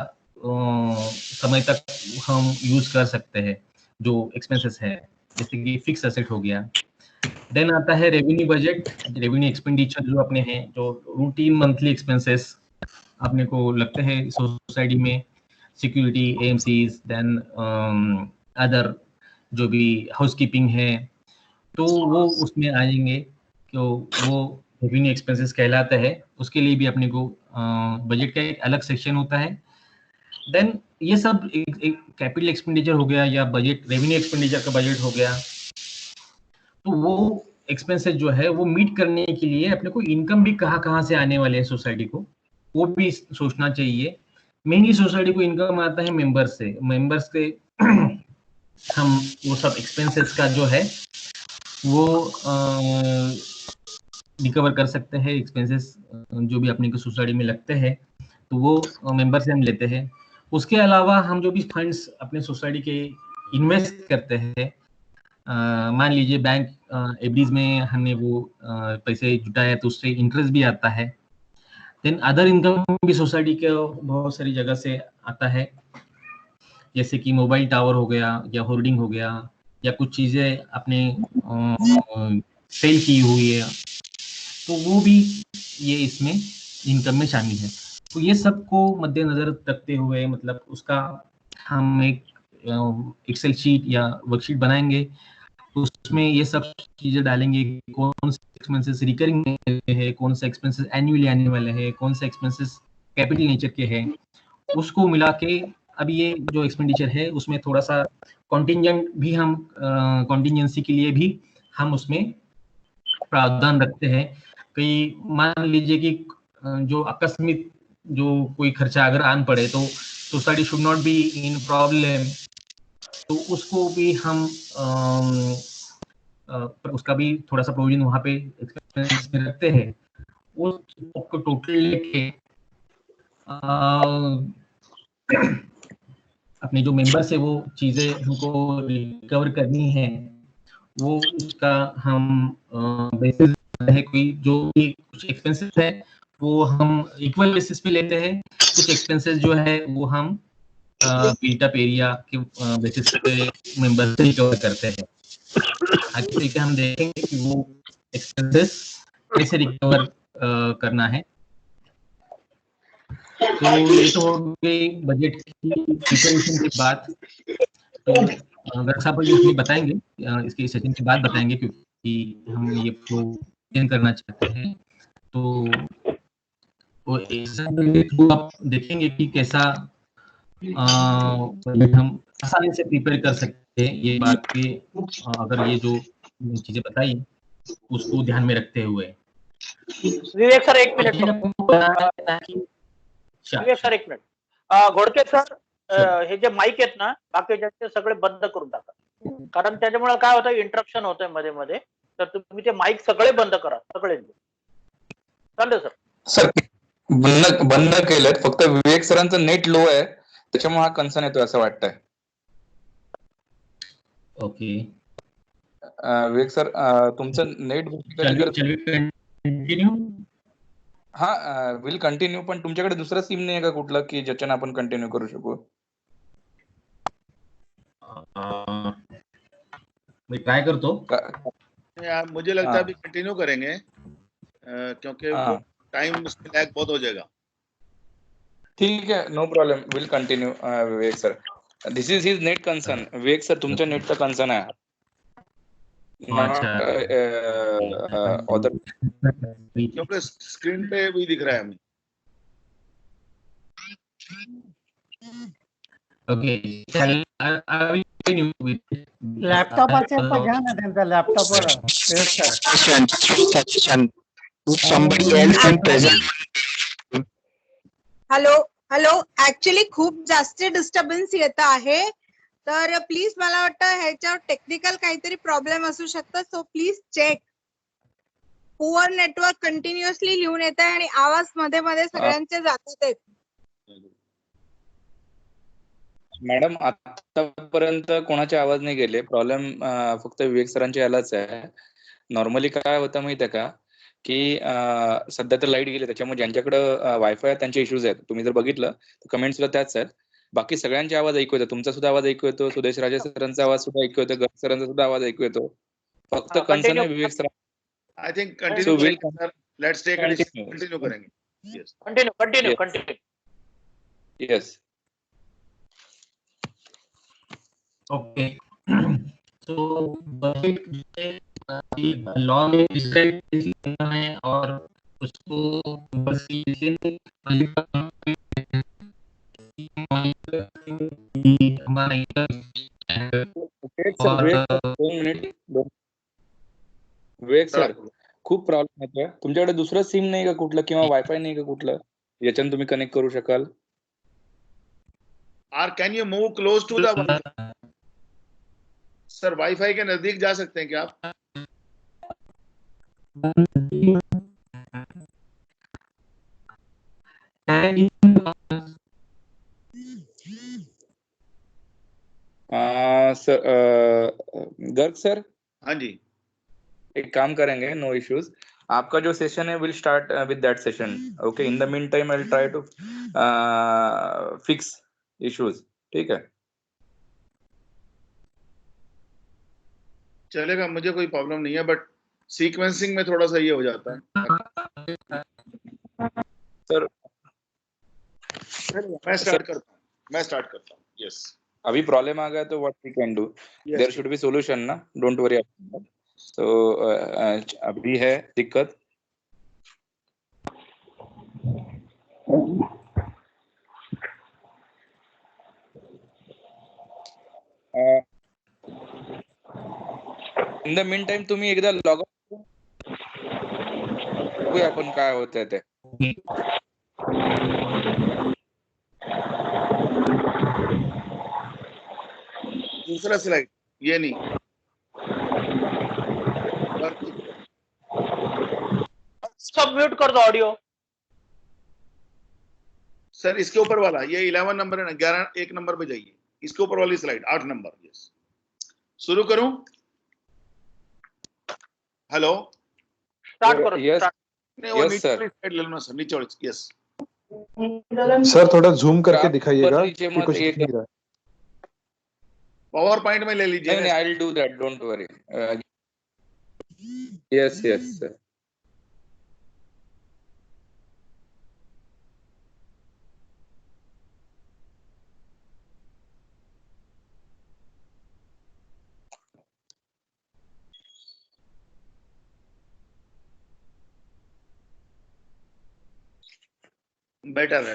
समय तक हम यूज कर सकते हैं जो एक्सपेंसेस है, जैसे कि फिक्स एसेट हो गया। देन आता है रेवेन्यू बजट, रेवेन्यू एक्सपेंडिचर जो अपने हैं, जो रूटीन मंथली एक्सपेंसेस अपने को लगते हैं सोसाइटी में, सिक्योरिटी, एएमसीज, देन अदर जो भी हाउसकीपिंग है, तो वो उसमें आएंगे। तो वो रेवेन्यू एक्सपेंसेस कहलाता है। उसके लिए भी अपने को बजट का एक अलग सेक्शन होता है। देन ये सब एक कैपिटल एक्सपेंडिचर हो गया या बजट, रेवेन्यू एक्सपेंडिचर का बजट हो गया। तो वो एक्सपेंसेस जो है वो मीट करने के लिए अपने को इनकम भी कहाँ से आने वाले हैं सोसाइटी को, वो भी सोचना चाहिए। मेनली सोसाइटी को इनकम आता है मेंबर्स से। मेंबर्स के हम वो सब एक्सपेंसेस का जो है वो रिकवर कर सकते हैं। एक्सपेंसेस जो भी अपने को सोसाइटी में लगते हैं तो वो मेंबर से हम लेते हैं। उसके अलावा हम जो भी फंड्स अपने सोसाइटी के इन्वेस्ट करते हैं, मान लीजिए बैंक एफडीज में हमने वो पैसे जुटाया तो उससे इंटरेस्ट भी आता है। देन अदर इनकम भी सोसाइटी के बहुत सारी जगह से आता है, जैसे कि मोबाइल टावर हो गया या होर्डिंग हो गया, या कुछ चीजें अपने सेल की हुई है, तो वो भी ये इसमें इनकम में शामिल है। तो ये सबको मद्देनजर रखते हुए मतलब उसका हम एक एक्सेल शीट या वर्कशीट बनाएंगे, तो उसमें ये सब चीजें डालेंगे, कौन से एक्सपेंसेस रिकरिंग है, कौन से एक्सपेंसेस एनुअली आने वाले हैं, कौन से एक्सपेंसेस कैपिटल नेचर के हैं, उसको मिला के अब ये जो एक्सपेंडिचर है उसमें थोड़ा सा कॉन्टिजेंट भी हम कॉन्टिजेंसी के लिए भी हम उसमें प्रावधान रखते हैं। कई मान लीजिए कि जो आकस्मिक जो कोई खर्चा अगर आन पड़े तो society should not be in problem, तो उसको भी हम उसका भी थोड़ा सा प्रोविजन वहाँ पे एक्सपेंस में रखते हैं। उसको टोटल लेके अपने जो मेंबर्स है वो चीजें हमको रिकवर करनी है, वो उसका हम बेसिस है। कोई जो भी कुछ एक्सपेंसेस है वो हम इक्वल बेसिस पे लेते हैं, कुछ एक्सपेंसेस जो है वो हम बिल्ट अप एरिया के बेसिस पे मेंबर्स से रिकवर करते हैं। आगे चल के हम देखेंगे कि वो एक्सपेंसेस कैसे रिकवर करना है। तो ये तो हो गई बजट की प्रिपरेशन की बात। तो गर्ग साहब ये बताएंगे, इसके सेशन के बाद बताएंगे, क्योंकि हम ये प्रोजेक्ट करना चाहते हैं। तो वो आप देखेंगे कि कैसा हम आसानी से प्रिपेयर कर सकते हैं ये बात के, अगर ये जो चीजें बताई उसको ध्यान में रखते हुए। विवेक सर एक मिनट, विवेक सर एक मिनट। घोड़के सर हे जे माईक आहेत ना बाकीचे ते सगळे बंद करून टाका, कारण त्याच्यामुळे काय होतं इंटरप्शन होतंय मध्ये मध्ये. तर तुम्ही ते माईक सगळे बंद करा, सगळे. चालेल सर. सर बंद केलेत, फक्त विवेक सरांचं नेट लो आहे त्याच्यामुळे हा कन्सर्न येतोय असं वाटतंय. ओके. विवेक सर तुमचं नेट कंटिन्यू. हा विल कंटिन्यू, पण तुमच्याकडे दुसरं सिम नाही आहे का कुठलं की ज्याच्यानं आपण कंटिन्यू करू शकू? मैं ट्राई करतो. मुझे लगता है हाँ। अभी कंटिन्यू करेंगे क्योंकि हाँ। वो टाइम उसमें लैग बहुत हो जाएगा. ठीक है, no problem, will continue Vivek sir. This is his net concern. Vivek sir तुमच्या नेटचा कंसर्न आहे. अच्छा. क्योंकि स्क्रीन पे भी दिख रहा है हमें. Okay. I will continue with लॅपटॉपचे पण घ्या ना त्यांचा लॅपटॉपवर. Somebody else can present. Hello hello, actually खूप जास्त डिस्टर्बन्स येत आहे, तर प्लीज मला वाटतं ह्याच्यावर टेक्निकल काहीतरी प्रॉब्लेम असू शकतो. So please check. Poor network continuously लिहून येत आहे आणि आवाज मध्ये मध्ये सगळ्यांचे जातात आहेत. मॅडम आतापर्यंत कोणाचे आवाज नाही गेले. प्रॉब्लेम फक्त विवेक सरांचे यालाच आहे. नॉर्मली काय होतं माहिती आहे का की सध्या तर लाईट गेली त्याच्यामुळे ज्यांच्याकडे वायफाय आहे त्यांचे इश्यूज आहेत. तुम्ही जर बघितलं तर कमेंट सुद्धा त्याच आहेत. बाकी सगळ्यांचे आवाज ऐकू येतो. तुमचा सुद्धा आवाज ऐकू येतो, सुदेश राजे सरांचा आवाज सुद्धा ऐकू येतो, गर्ग सरांचा सुद्धा आवाज ऐकू येतो. फक्त कन्सर्न आहे विवेक सर. आई थिंक कंटिन्यू करेंगे. लेट्स टेक इट कंटिन्यू करेंगे. Yes continue. Yes. Okay. So budget law में डिस्क्राइब करना है और उसको बस विवेक सर खूप प्रॉब्लेम येतोय. तुमच्याकडे दुसरं सिम नाही का कुठलं किंवा वायफाय नाही का कुठलं याच्यानं तुम्ही कनेक्ट करू शकाल? और can you move close to the sir? WiFi के नजदीक जा सकते हैं क्या आप? सर गर्ग सर, हाँ जी. एक काम करेंगे, नो इश्यूज. आपका जो सेशन है will start with that session. Okay, in the meantime I will try to fix issues. ठीक है, चलेगा, मुझे कोई प्रॉब्लम नहीं है, बट सीक्वेंसिंग में थोड़ा सा ये हो जाता है. सर. मैं स्टार्ट करता हूँ. यस. अभी प्रॉब्लम आ गया तो what we can do, there should be solution ना, डोंट वरी. तो अभी है दिक्कत. इन द मीन टाइम तुम्ही एकदा लॉग आउट बघूया आपण काय होतंय ते. दूसरा स्लाइड ये नहीं. सब म्यूट कर दो ऑडियो. सर इसके ऊपर वाला, ये 11 नंबर है ना, 11 एक नंबर पे जाइए. इसके ऊपर वाली स्लाइड 8 नंबर. यस. शुरू करूं? हेलो, स्टार्ट करो. यस नहीं वो यस नीचे सर. वाली स्लाइड ले लो ना सर, नीचे वाली. यस. सर थोड़ा जूम करके ग्राफ दिखाइएगा पर नीचे कि मत कुछ दिख एक. नहीं रहा है. पावर पॉइंट में ले लीजिए. नहीं, I will do that, don't worry. Yes yes sir. Better है.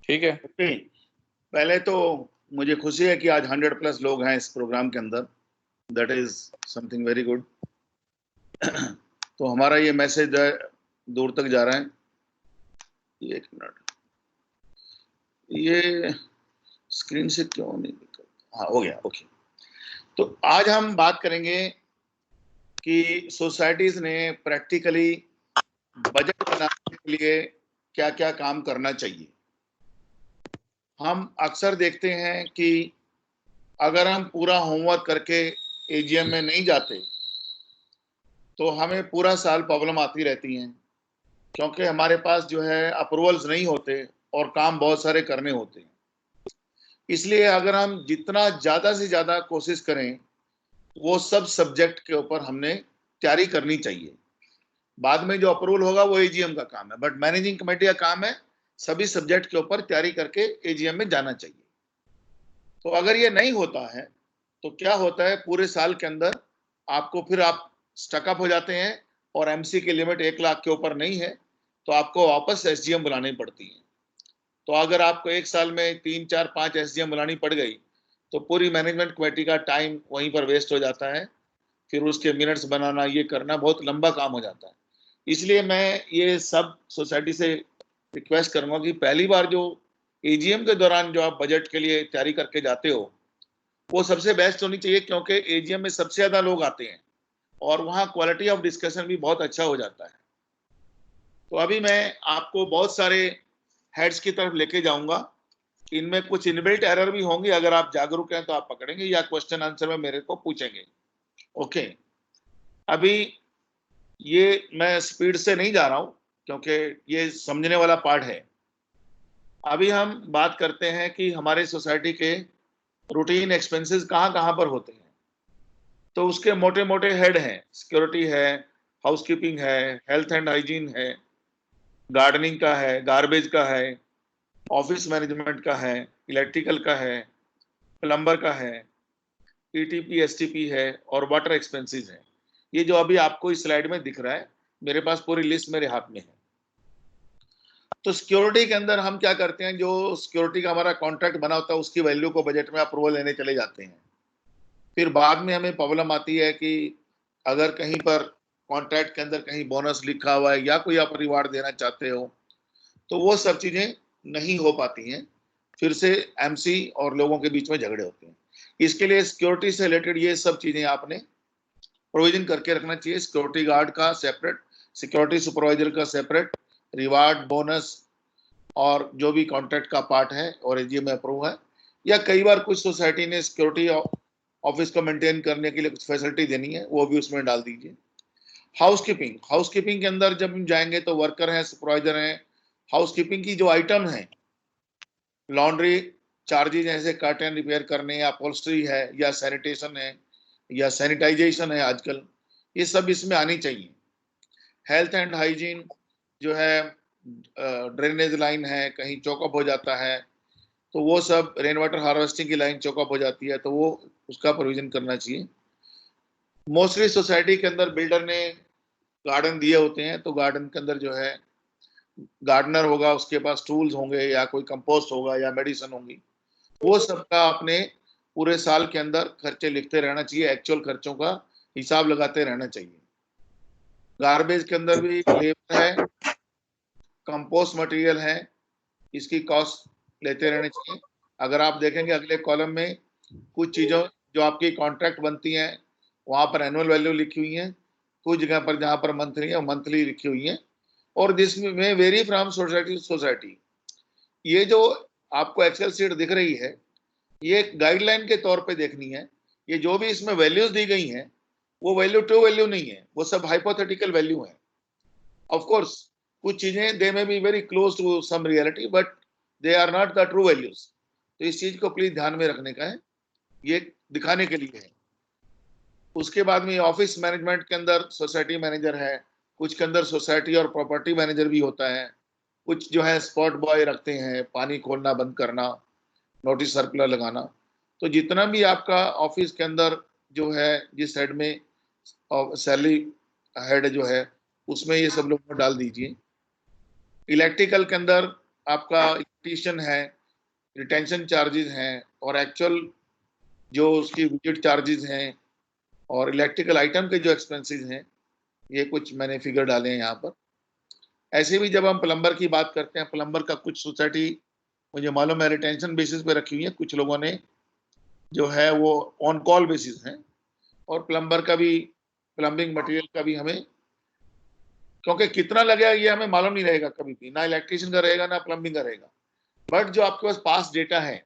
ठीक है. ओके. पहले तो मुझे खुशी है कि आज 100+ लोग हैं इस प्रोग्राम के अंदर. That is something very good. तो हमारा ये मैसेज दूर तक जा रहा है. एक मिनट. ये स्क्रीन से क्यों नहीं निकल, हाँ हो गया, ओके। तो आज हम बात करेंगे कि सोसाइटीज ने प्रैक्टिकली बजट बनाने के लिए क्या क्या काम करना चाहिए। हम अक्सर देखते हैं कि अगर हम पूरा होमवर्क करके एजीएम में नहीं जाते तो हमें पूरा साल प्रॉब्लम आती रहती हैं, क्योंकि हमारे पास जो है अप्रूवल्स नहीं होते और काम बहुत सारे करने होते हैं। इसलिए अगर हम जितना ज़्यादा से ज़्यादा कोशिश करें, वो सब सब्जेक्ट के ऊपर हमने तैयारी करनी चाहिए। बाद में जो अप्रूवल होगा वो एजीएम का काम है, बट मैनेजिंग कमेटी का काम है सभी सब्जेक्ट के ऊपर तैयारी करके एजीएम में जाना चाहिए। तो अगर ये नहीं होता है तो क्या होता है, पूरे साल के अंदर आपको फिर आप स्टकअप हो जाते हैं और एमसी की लिमिट 1 लाख के ऊपर नहीं है तो आपको वापस एसजीएम बुलानी पड़ती है। तो अगर आपको एक साल में 3, 4, 5 एसजीएम बुलानी पड़ गई तो पूरी मैनेजमेंट कमेटी का टाइम वहीं पर वेस्ट हो जाता है, फिर उसके मिनट्स बनाना, ये करना बहुत लंबा काम हो जाता है। इसलिए मैं ये सब सोसाइटी से रिक्वेस्ट करूंगा कि पहली बार जो एजीएम के दौरान जो आप बजट के लिए तैयारी करके जाते हो वो सबसे बेस्ट होनी चाहिए, क्योंकि एजीएम में सबसे ज्यादा लोग आते हैं और वहाँ क्वालिटी ऑफ डिस्कशन भी बहुत अच्छा हो जाता है। तो अभी मैं आपको बहुत सारे हेड्स की तरफ लेके जाऊंगा, इनमें कुछ इनबिल्ट एरर भी होंगे, अगर आप जागरूक हैं तो आप पकड़ेंगे या क्वेश्चन आंसर में मेरे को पूछेंगे। ओके, अभी ये मैं स्पीड से नहीं जा रहा हूं क्योंकि ये समझने वाला पार्ट है। अभी हम बात करते हैं कि हमारे सोसाइटी के रूटीन एक्सपेंसेस कहाँ कहाँ पर होते हैं। तो उसके मोटे मोटे हेड हैं, सिक्योरिटी है, हाउसकीपिंग है, हेल्थ एंड हाइजीन है, गार्डनिंग का है, गार्बेज का है, ऑफिस मैनेजमेंट का है, इलेक्ट्रिकल का है, प्लम्बर का है, ईटीपी एसटीपी है और वाटर एक्सपेंसेस है। ये जो अभी आपको इस स्लाइड में दिख रहा है, मेरे पास पूरी लिस्ट मेरे हाथ में है। तो सिक्योरिटी के अंदर हम क्या करते हैं, जो सिक्योरिटी का हमारा कॉन्ट्रैक्ट बना होता है उसकी वैल्यू को बजट में अप्रूवल लेने चले जाते हैं। फिर बाद में हमें प्रॉब्लम आती है कि अगर कहीं पर कॉन्ट्रैक्ट के अंदर कहीं बोनस लिखा हुआ है या कोई आप रिवार्ड देना चाहते हो तो वो सब चीजें नहीं हो पाती हैं, फिर से एमसी और लोगों के बीच में झगड़े होते हैं। इसके लिए सिक्योरिटी से रिलेटेड ये सब चीजें आपने प्रोविजन करके रखना चाहिए। सिक्योरिटी गार्ड का सेपरेट, सिक्योरिटी सुपरवाइजर का सेपरेट, रिवार्ड, बोनस और जो भी कॉन्ट्रैक्ट का पार्ट है और एजीएम में अप्रूव है। या कई बार कुछ सोसाइटी ने सिक्योरिटी ऑफिस को मेंटेन करने के लिए कुछ फैसिलिटी देनी है, वो भी उसमें डाल दीजिए। हाउसकीपिंग, हाउसकीपिंग के अंदर जब हम जाएंगे तो वर्कर हैं, सुपरवाइजर हैं, हाउसकीपिंग की जो आइटम है, लॉन्ड्री चार्जेज जैसे कर्टन रिपेयर करने या अपहोल्स्ट्री है या सैनिटेशन है या सैनिटाइजेशन है आजकल, ये सब इसमें आनी चाहिए। हेल्थ एंड हाइजीन जो है, ड्रेनेज लाइन है कहीं चौकअप हो जाता है तो वो सब, रेन वाटर हार्वेस्टिंग की लाइन चौकअप हो जाती है तो वो उसका प्रोविजन करना चाहिए। मोस्टली सोसाइटी के अंदर बिल्डर ने गार्डन दिए होते हैं तो गार्डन के अंदर जो है गार्डनर होगा, उसके पास टूल्स होंगे या कोई कंपोस्ट होगा या मेडिसिन होंगी, वो सबका अपने पूरे साल के अंदर खर्चे लिखते रहना चाहिए, एक्चुअल खर्चों का हिसाब लगाते रहना चाहिए। गार्बेज के अंदर भी लेबर है, कंपोस्ट मटेरियल है, इसकी कॉस्ट लेते रहने चाहिए। अगर आप देखेंगे अगले कॉलम में कुछ चीजों जो आपकी कॉन्ट्रैक्ट बनती हैं वहां पर एनुअल वैल्यू लिखी हुई है, कुछ जगह पर जहां पर मंथली है मंथली लिखी हुई है, और this may vary from society to society. ये जो आपको एक्सेल शीट दिख रही है ये गाइडलाइन के तौर पे देखनी है। ये जो भी इसमें वैल्यूज दी गई हैं वो वैल्यू ट्रू वैल्यू नहीं है, वो सब हाइपोथेटिकल वैल्यू है। ऑफ कोर्स कुछ चीजें they may be very close to some reality but they are not the true values. तो इस चीज को प्लीज ध्यान में रखने का है, ये दिखाने के लिए है। उसके बाद में ऑफिस मैनेजमेंट के अंदर सोसाइटी मैनेजर है, कुछ के अंदर सोसाइटी और प्रॉपर्टी मैनेजर भी होता है, कुछ जो है स्पॉट बॉय रखते हैं, पानी खोलना बंद करना, नोटिस सर्कुलर लगाना। तो जितना भी आपका ऑफिस के अंदर जो है जिस हेड में सैलरी हेड जो है उसमें ये सब लोग डाल दीजिए। इलेक्ट्रिकल के अंदर आपका इलेक्ट्रीशियन है, रिटेंशन चार्जेस हैं और एक्चुअल जो उसकी विजिट चार्जेस हैं और इलेक्ट्रिकल आइटम के जो एक्सपेंसेस हैं, ये कुछ मैंने फिगर डाले हैं यहाँ पर। ऐसे भी जब हम प्लम्बर की बात करते हैं, प्लम्बर का कुछ सोसाइटी मुझे मालूम है रिटेंशन बेसिस पे रखी हुई है, कुछ लोगों ने जो है वो ऑन कॉल बेसिस है, और प्लम्बर का भी, प्लम्बिंग मटेरियल का भी हमें, क्योंकि कितना लगेगा ये हमें मालूम नहीं रहेगा कभी भी, ना इलेक्ट्रिशियन का रहेगा ना प्लम्बिंग का रहेगा। बट जो आपके पास पास डेटा है,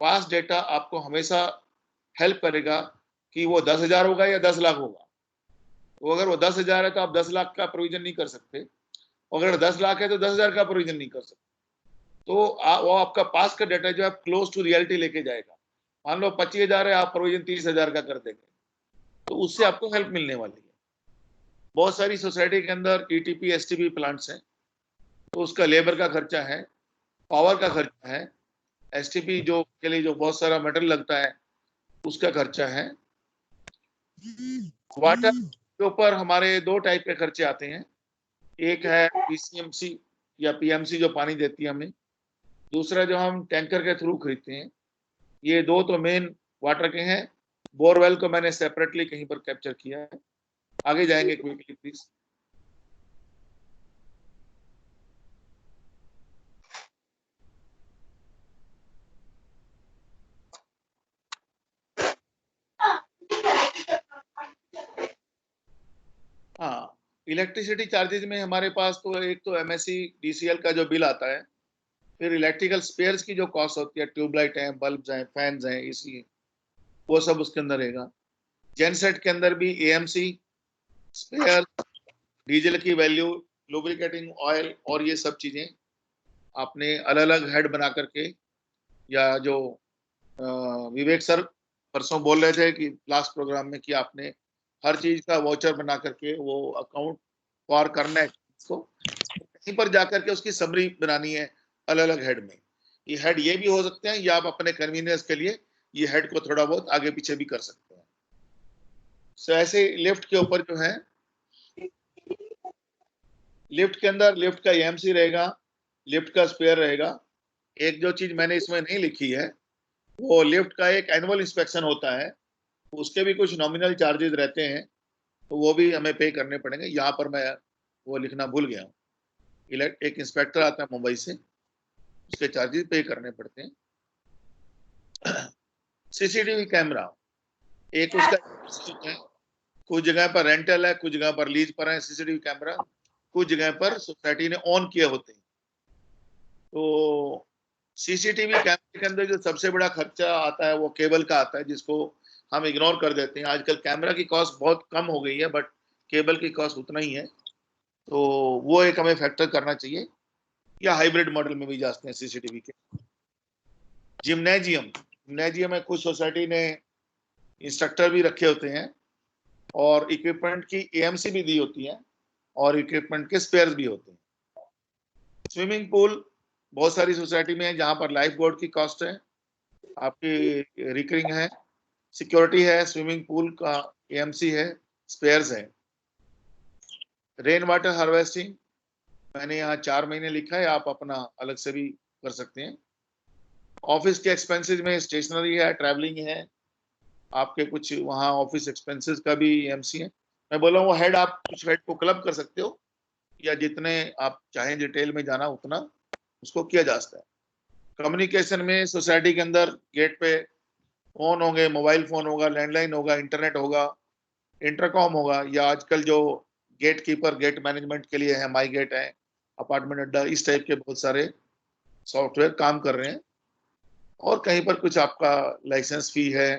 पास डेटा आपको हमेशा हेल्प करेगा कि वो 10,000 होगा या 10 लाख होगा। तो अगर वो 10,000 है तो आप 10 लाख का प्रोविजन नहीं कर सकते, अगर 10 लाख है तो 10,000 का प्रोविजन नहीं कर सकते। तो वो आपका पास का डेटा जो है क्लोज टू रियलिटी लेके जाएगा। मान लो 25,000 है, आप प्रोविजन 30,000 का कर देंगे, तो उससे आपको हेल्प मिलने वाली है। बहुत सारी सोसाइटी के अंदर ईटीपी एसटीपी प्लांट्स हैं, तो उसका लेबर का खर्चा है, पावर का खर्चा है, एसटीपी जो के लिए जो बहुत सारा मटेरियल लगता है उसका खर्चा है। वाटर के ऊपर हमारे 2 टाइप के खर्चे आते हैं, एक है पीसीएमसी या पीएमसी जो पानी देती है हमें, दूसरा जो हम टैंकर के थ्रू खरीदते हैं। ये 2 तो मेन वाटर के हैं। बोरवेल को मैंने सेपरेटली कहीं पर कैप्चर किया है। आगे जाएंगे क्विकली प्लीज। हाँ, इलेक्ट्रिसिटी चार्जेज में हमारे पास तो एक तो एमएससी डीसीएल का जो बिल आता है, फिर इलेक्ट्रिकल स्पेयर्स की जो कॉस्ट होती है, ट्यूबलाइट हैं, बल्ब्स हैं, फैंस हैं, एसी, वो सब उसके अंदर रहेगा। जेनसेट के अंदर भी एएमसी, स्पेयर, डीजल की वैल्यू, लुब्रिकेटिंग ऑयल और ये सब चीजें आपने अलग अलग हेड बना करके, या जो विवेक सर परसों बोल रहे थे कि लास्ट प्रोग्राम में कि आपने हर चीज का वाउचर बना करके वो अकाउंट फॉर करना है, तो कहीं पर जाकर के उसकी समरी बनानी है अलग अलग हेड में। ये हेड ये भी हो सकते हैं, या आप अपने कन्वीनियंस के लिए ये हेड को थोड़ा बहुत आगे पीछे भी कर सकते हैं। सो ऐसे लिफ्ट के ऊपर जो है, लिफ्ट के अंदर लिफ्ट का एएमसी रहेगा, लिफ्ट का स्पेयर रहेगा। एक जो चीज मैंने इसमें नहीं लिखी है, वो लिफ्ट का एक एनुअल इंस्पेक्शन होता है, उसके भी कुछ नॉमिनल चार्जेस रहते हैं, तो वो भी हमें पे करने पड़ेंगे। यहाँ पर मैं वो लिखना भूल गया हूँ। एक इंस्पेक्टर आता है मुंबई से, उसके चार्जेस पे करने पड़ते हैं। सीसीटीवी कैमरा एक उसका है, कुछ जगह पर रेंटल है, कुछ जगह पर लीज पर है सीसीटीवी कैमरा, कुछ जगह पर सोसाइटी ने ऑन किए होते हैं। तो सीसीटीवी कैमरे के अंदर जो सबसे बड़ा खर्चा आता है वो केबल का आता है, जिसको हम इग्नोर कर देते हैं। आजकल कैमरा की कॉस्ट बहुत कम हो गई है, बट केबल की कॉस्ट उतना ही है, तो वो एक हमें फैक्टर करना चाहिए। या हाइब्रिड मॉडल में भी जाते हैं सीसीटीवी के। जिम्नेजियम में कुछ सोसाइटी ने इंस्ट्रक्टर भी रखे होते हैं, और इक्विपमेंट की एएमसी भी दी होती है, और इक्विपमेंट के स्पेयर्स भी होते हैं। स्विमिंग पूल बहुत सारी सोसाइटी में है जहां पर लाइफ गार्ड की कॉस्ट है, आपकी रिकरिंग है, सिक्योरिटी है, स्विमिंग पूल का एएमसी है, स्पेयर्स है। रेन वाटर हार्वेस्टिंग मैंने यहाँ 4 महीने लिखा है, आप अपना अलग से भी कर सकते हैं। ऑफिस के एक्सपेंसेस में स्टेशनरी है, ट्रैवलिंग है, आपके कुछ वहाँ ऑफिस एक्सपेंसेस का भी एएमसी है। मैं बोल रहा हूँ वो हेड आप कुछ हेड को क्लब कर सकते हो, या जितने आप चाहें डिटेल में जाना उतना उसको किया जा सकता है। कम्युनिकेशन में सोसाइटी के अंदर गेट पे फोन होंगे, मोबाइल फोन होगा, लैंडलाइन होगा, इंटरनेट होगा, इंटरकॉम होगा, या आजकल जो गेट कीपर गेट मैनेजमेंट के लिए है, माई गेट है, अपार्टमेंट अड्डा, इस टाइप के बहुत सारे सॉफ्टवेयर काम कर रहे हैं। और कहीं पर कुछ आपका लाइसेंस फी है,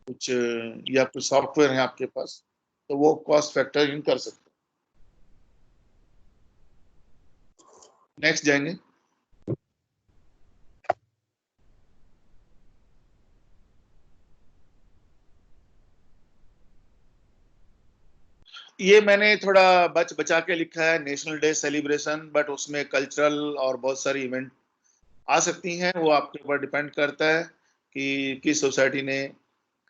कुछ या कुछ सॉफ्टवेयर है आपके पास, तो वो कॉस्ट फैक्टर इन कर सकते हैं। नेक्स्ट जाएंगे। ये मैंने थोड़ा बचा के लिखा है, नेशनल डे सेलिब्रेशन, बट उसमें कल्चरल और बहुत सारी इवेंट आ सकती हैं, वो आपके ऊपर डिपेंड करता है कि किस सोसाइटी ने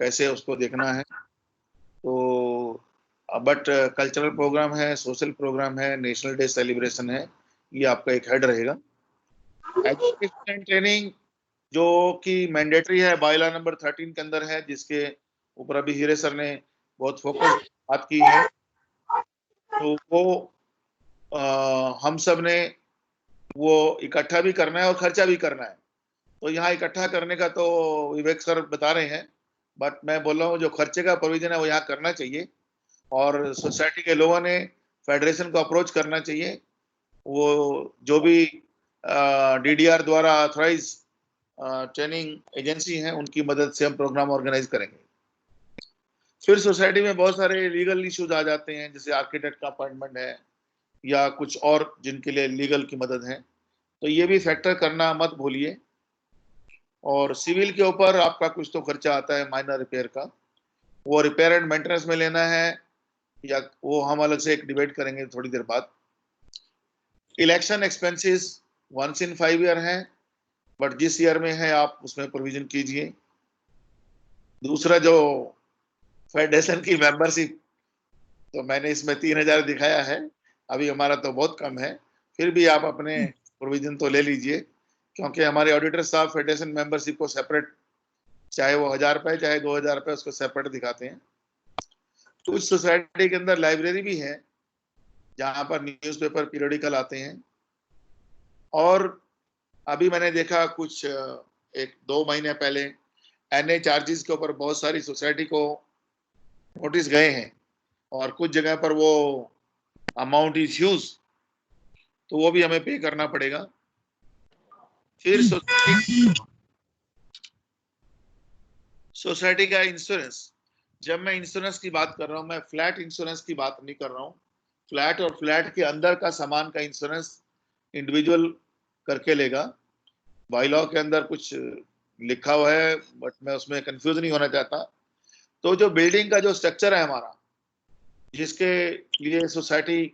कैसे उसको देखना है। तो बट कल्चरल प्रोग्राम है, सोशल प्रोग्राम है, नेशनल डे सेलिब्रेशन है, ये आपका एक हेड रहेगा। एजुकेशन एंड ट्रेनिंग जो कि मैंडेटरी है, बायलॉ नंबर 13 के अंदर है, जिसके ऊपर अभी हीरे सर ने बहुत फोकस बात की है। तो वो हम सब ने वो इकट्ठा भी करना है और खर्चा भी करना है। तो यहाँ इकट्ठा करने का तो विवेक सर बता रहे हैं, बट मैं बोल रहा हूँ जो खर्चे का प्रोविजन है वो यहाँ करना चाहिए, और सोसाइटी के लोगों ने फेडरेशन को अप्रोच करना चाहिए। वो जो भी DDR द्वारा ऑथराइज ट्रेनिंग एजेंसी हैं उनकी मदद से हम प्रोग्राम ऑर्गेनाइज करेंगे। फिर सोसाइटी में बहुत सारे लीगल इश्यूज आ जाते हैं, जैसे आर्किटेक्ट का अपॉइंटमेंट है या कुछ और जिनके लिए लीगल की मदद है, तो ये भी फैक्टर करना मत भूलिए। और सिविल के ऊपर आपका कुछ तो खर्चा आता है माइनर रिपेयर का, वो रिपेयर एंड मेंटेनेंस में लेना है या वो हम अलग से एक डिबेट करेंगे थोड़ी देर बाद। Election expenses once in 5 year हैं, बट जिस ईयर में है आप उसमें प्रोविजन कीजिए। दूसरा जो फेडरेशन की मेंबरशिप, तो मैंने इसमें 3000 दिखाया है, अभी हमारा तो बहुत कम है, फिर भी आप अपने प्रोविजन तो ले लीजिए, क्योंकि हमारे ऑडिटर साहब फेडरेशन मेंबरशिप को सेपरेट, चाहे वो 1000 रुपए चाहे 2000 रुपए, उसको सेपरेट दिखाते हैं। कुछ सोसाइटी के अंदर लाइब्रेरी भी है जहां पर न्यूज़पेपर पीरियडिकल आते हैं। और अभी मैंने देखा कुछ 1-2 महीने पहले NA चार्जेस के ऊपर बहुत सारी सोसाइटी को नोटिस गए हैं, और कुछ जगह पर वो अमाउंट इज ह्यूज, तो वो भी हमें पे करना पड़ेगा। फिर सोसाइटी का इंश्योरेंस, जब मैं इंश्योरेंस की बात कर रहा हूं, मैं फ्लैट इंश्योरेंस की बात नहीं कर रहा हूं। फ्लैट और फ्लैट के अंदर का सामान का इंश्योरेंस इंडिविजुअल करके लेगा। बाई लॉ के अंदर कुछ लिखा हुआ है, बट मैं उसमें कंफ्यूज नहीं होना चाहता। तो जो बिल्डिंग का जो स्ट्रक्चर है हमारा, जिसके लिए सोसाइटी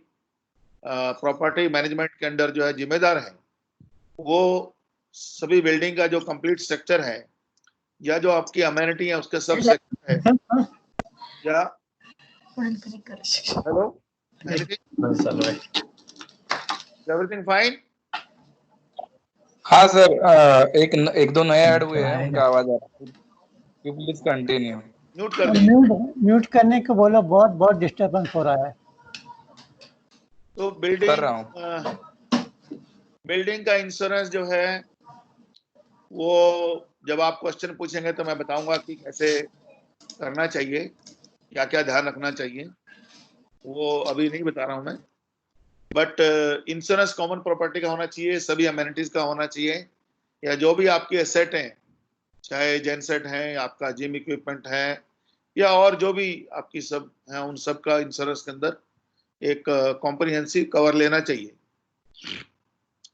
प्रॉपर्टी मैनेजमेंट के अंडर जो है जिम्मेदार है, वो सभी बिल्डिंग का जो कंप्लीट स्ट्रक्चर है या जो आपकी अमेनिटी है उसके सब सेक्टर है, या हेलो एवरीथिंग फाइन? हाँ सर, एक दो नए ऐड हुए हैं, उनका आवाज आ रहा है, प्लीज कंटिन्यू। म्यूट कर दीजिए। म्यूट करने को बोलो, बहुत बहुत डिस्टरबेंस हो रहा है। तो कर रहा हूँ। बिल्डिंग का इंश्योरेंस जो है वो जब आप क्वेश्चन पूछेंगे तो मैं बताऊंगा कि कैसे करना चाहिए, क्या क्या ध्यान रखना चाहिए, वो अभी नहीं बता रहा हूं मैं। बट इंश्योरेंस कॉमन प्रॉपर्टी का होना चाहिए, सभी अमेनिटीज का होना चाहिए, या जो भी आपके एसेट हैं, चाहे जेनसेट है, आपका जिम इक्विपमेंट है, या और जो भी आपकी सब है, उन सब का इंश्योरेंस के अंदर एक कॉम्प्रिहेंसिव कवर लेना चाहिए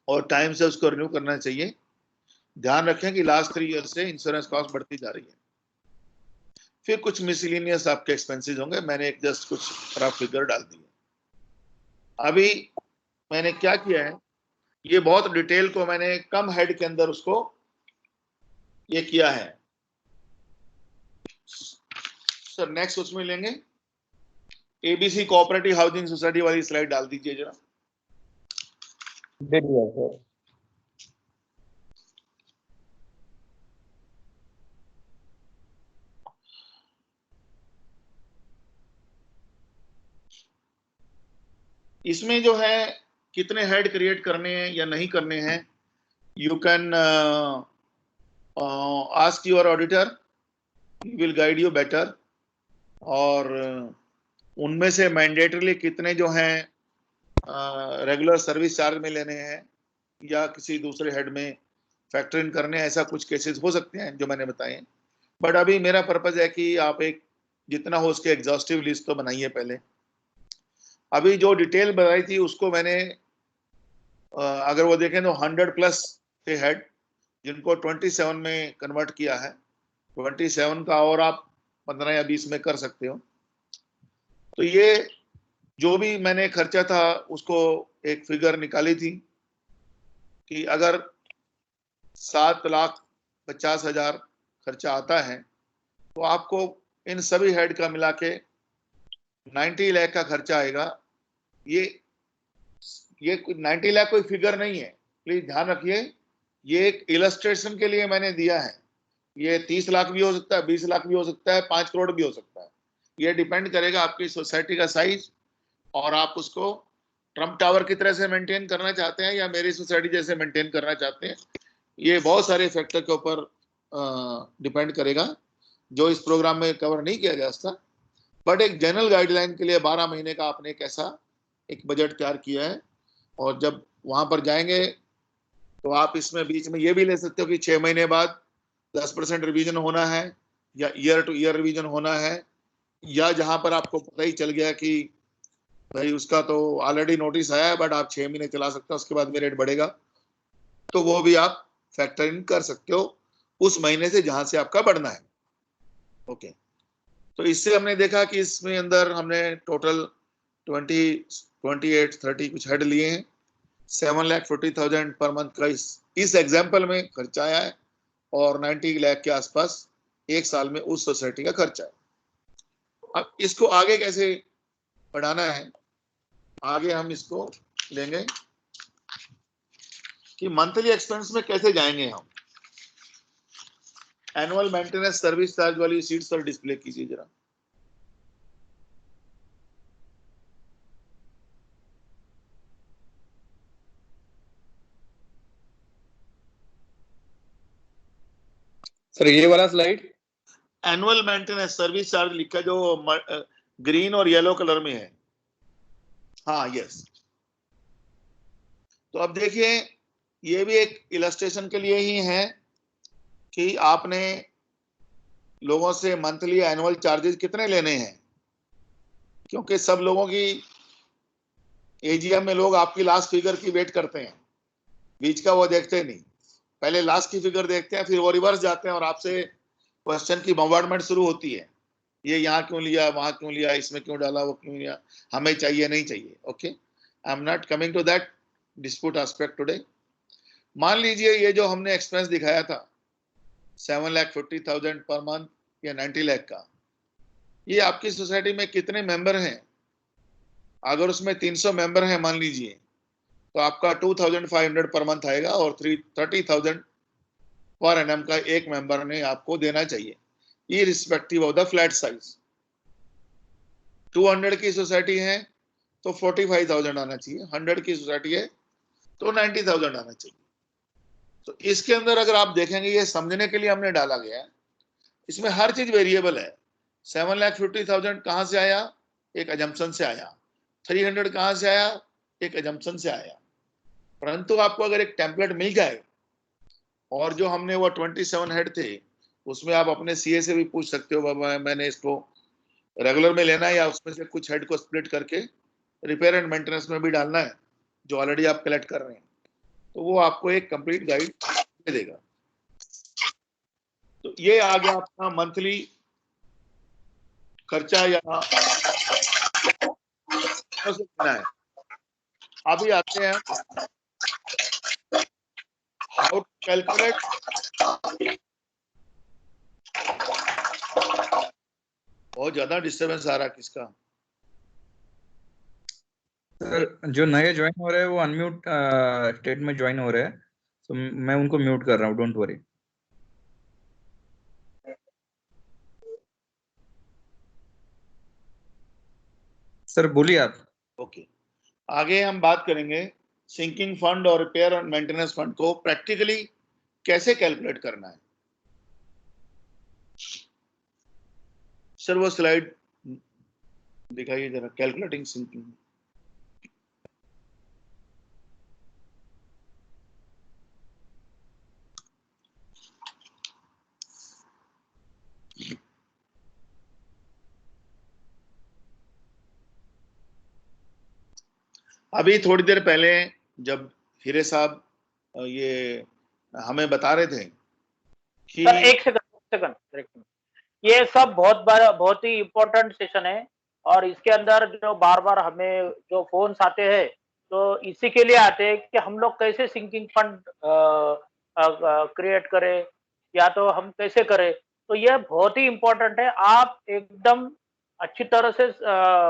और टाइम से उसको रिन्यू करना चाहिए। ध्यान रखें कि लास्ट 3 ईयर से इंश्योरेंस कॉस्ट बढ़ती जा रही है। फिर कुछ मिसलिनियस आपके एक्सपेंसेस होंगे, मैंने एक जस्ट कुछ रफ फिगर डाल दी है। अभी मैंने क्या किया है, ये बहुत डिटेल को मैंने कम हेड के अंदर उसको ये किया है। सर नेक्स्ट उसमें लेंगे, ABC कोऑपरेटिव हाउसिंग सोसाइटी वाली स्लाइड डाल दीजिए जरा। दे दिया सर। इसमें जो है कितने हेड क्रिएट करने हैं या नहीं करने हैं, you can ask your auditor, he will guide you better. और उनमें से मैंडेटरीली कितने जो हैं रेगुलर सर्विस चार्ज में लेने हैं या किसी दूसरे हेड में फैक्टर इन करने, ऐसा कुछ केसेस हो सकते हैं जो मैंने बताए। बट अभी मेरा पर्पज है कि आप एक जितना हो उसके एग्जॉस्टिव लिस्ट तो बनाइए पहले। अभी जो डिटेल बनाई थी उसको मैंने अगर वो देखें तो 100+ थे हेड, जिनको 27 में कन्वर्ट किया है। 27 का और आप 15 या 20 में कर सकते हो। तो ये जो भी मैंने खर्चा था उसको एक फिगर निकाली थी कि अगर 7,50,000 खर्चा आता है तो आपको इन सभी हेड का मिला के 90 लाख का खर्चा आएगा। ये 90 लाख कोई फिगर नहीं है, प्लीज ध्यान रखिए। ये एक इलस्ट्रेशन के लिए मैंने दिया है। ये 30 लाख भी हो सकता है, 20 लाख भी हो सकता है, 5 करोड़ भी हो सकता है। ये डिपेंड करेगा आपकी सोसाइटी का साइज और आप उसको ट्रम्प टावर की तरह से मेंटेन करना चाहते हैं या मेरी सोसाइटी जैसे मेंटेन करना चाहते हैं, ये बहुत सारे फैक्टर के ऊपर डिपेंड करेगा जो इस प्रोग्राम में कवर नहीं किया जा सकता। बट एक जनरल गाइडलाइन के लिए 12 महीने का आपने एक ऐसा एक बजट तैयार किया है, और जब वहां पर जाएंगे तो आप इसमें बीच में ये भी ले सकते हो कि 6 महीने बाद 10% रिवीजन होना है या ईयर टू ईयर रिवीजन होना है, या जहां पर आपको पता ही चल गया कि भाई उसका तो ऑलरेडी नोटिस आया है बट आप 6 महीने चला सकते हो, उसके बाद में रेट बढ़ेगा, तो वो भी आप फैक्टर इन कर सकते हो उस महीने से जहां से आपका बढ़ना है। ओके, तो इससे हमने देखा कि इसमें अंदर हमने टोटल 28-30 कुछ हेड लिए हैं। 7,40,000 पर मंथ का इस एग्जाम्पल में खर्चा आया है, और 90 लाख के आसपास एक साल में उस सोसाइटी का खर्चा है। अब इसको आगे कैसे बढ़ाना है, आगे हम इसको लेंगे कि मंथली एक्सपेंस में कैसे जाएंगे हम। एनुअल मेंटेनेंस सर्विस चार्ज वाली शीट्स पर डिस्प्ले कीजिए जरा। सर ये वाला slide annual maintenance service charge लिखा जो ग्रीन और येलो कलर में है। हाँ, यस। तो अब देखिए, ये भी एक इलस्ट्रेशन के लिए ही है कि आपने लोगों से मंथली एनुअल चार्जेस कितने लेने हैं, क्योंकि सब लोगों की एजीएम में लोग आपकी लास्ट फिगर की वेट करते हैं, बीच का वो देखते नहीं, पहले लास्ट की फिगर देखते हैं, फिर वो रिवर्स जाते हैं और आपसे क्वेश्चन की बम्बार्डमेंट शुरू होती है, ये यहाँ क्यों लिया, वहां क्यों लिया, इसमें क्यों डाला, वो क्यों लिया, हमें चाहिए नहीं चाहिए। Okay, I am not coming to that dispute aspect today. मान लीजिए ये जो हमने एक्सपेंस दिखाया था 7,50,000 पर मंथ या 90 लाख का, ये आपकी सोसाइटी में कितने मेंबर हैं? अगर उसमें 300 मेंबर हैं मान लीजिए, तो आपका 2,500 पर मंथ आएगा, और 30,000 पर एनम का एक मेंबर ने आपको देना चाहिए, irrespective of the flat size. 200 की सोसाइटी है तो 45,000 आना चाहिए, 100 की सोसाइटी है तो 90,000 आना चाहिए। तो इसके अंदर अगर आप देखेंगे, ये समझने के लिए हमने डाला गया है, इसमें हर चीज वेरिएबल है। 7,50,000 कहां से आया? एक अजम्पशन से आया। 300 कहां से आया? एक अजम्पशन से आया। परंतु आपको अगर एक टेम्पलेट मिल जाए, और जो हमने वो 27 हेड थे उसमें आप अपने सीए से भी पूछ सकते हो, बाबा मैंने इसको रेगुलर में लेना है या उसमें से कुछ हेड को स्प्लिट करके रिपेयर एंड मेंटेनेंस में भी डालना है जो ऑलरेडी आप कलेक्ट कर रहे हैं, तो वो आपको एक कंप्लीट गाइड दे देगा। तो ये आ गया अपना मंथली खर्चा या है। अभी आते हैं हाउ टू कैलकुलेट बहुत ज्यादा डिस्टर्बेंस आ रहा है, किसका? सर जो नए ज्वाइन हो रहे हैं वो अनम्यूट स्टेट में ज्वाइन हो रहे हैं, तो मैं उनको म्यूट कर रहा हूँ, डोंट वरी। सर बोलिए आप। ओके, आगे हम बात करेंगे सिंकिंग फंड और रिपेयर एंड मेंटेनेंस फंड को प्रैक्टिकली कैसे कैलकुलेट करना है। सर वो स्लाइड दिखाइए जरा, कैलकुलेटिंग सिंकिंग। अभी थोड़ी देर पहले जब हीरे साहब ये हमें बता रहे थे कि सर एक सेकंड, ये सब बहुत ही इम्पोर्टेंट सेशन है, और इसके अंदर जो बार बार हमें जो फोन्स आते हैं तो इसी के लिए आते हैं कि हम लोग कैसे सिंकिंग फंड क्रिएट करें या तो हम कैसे करें। तो ये बहुत ही इम्पोर्टेंट है। आप एकदम अच्छी तरह से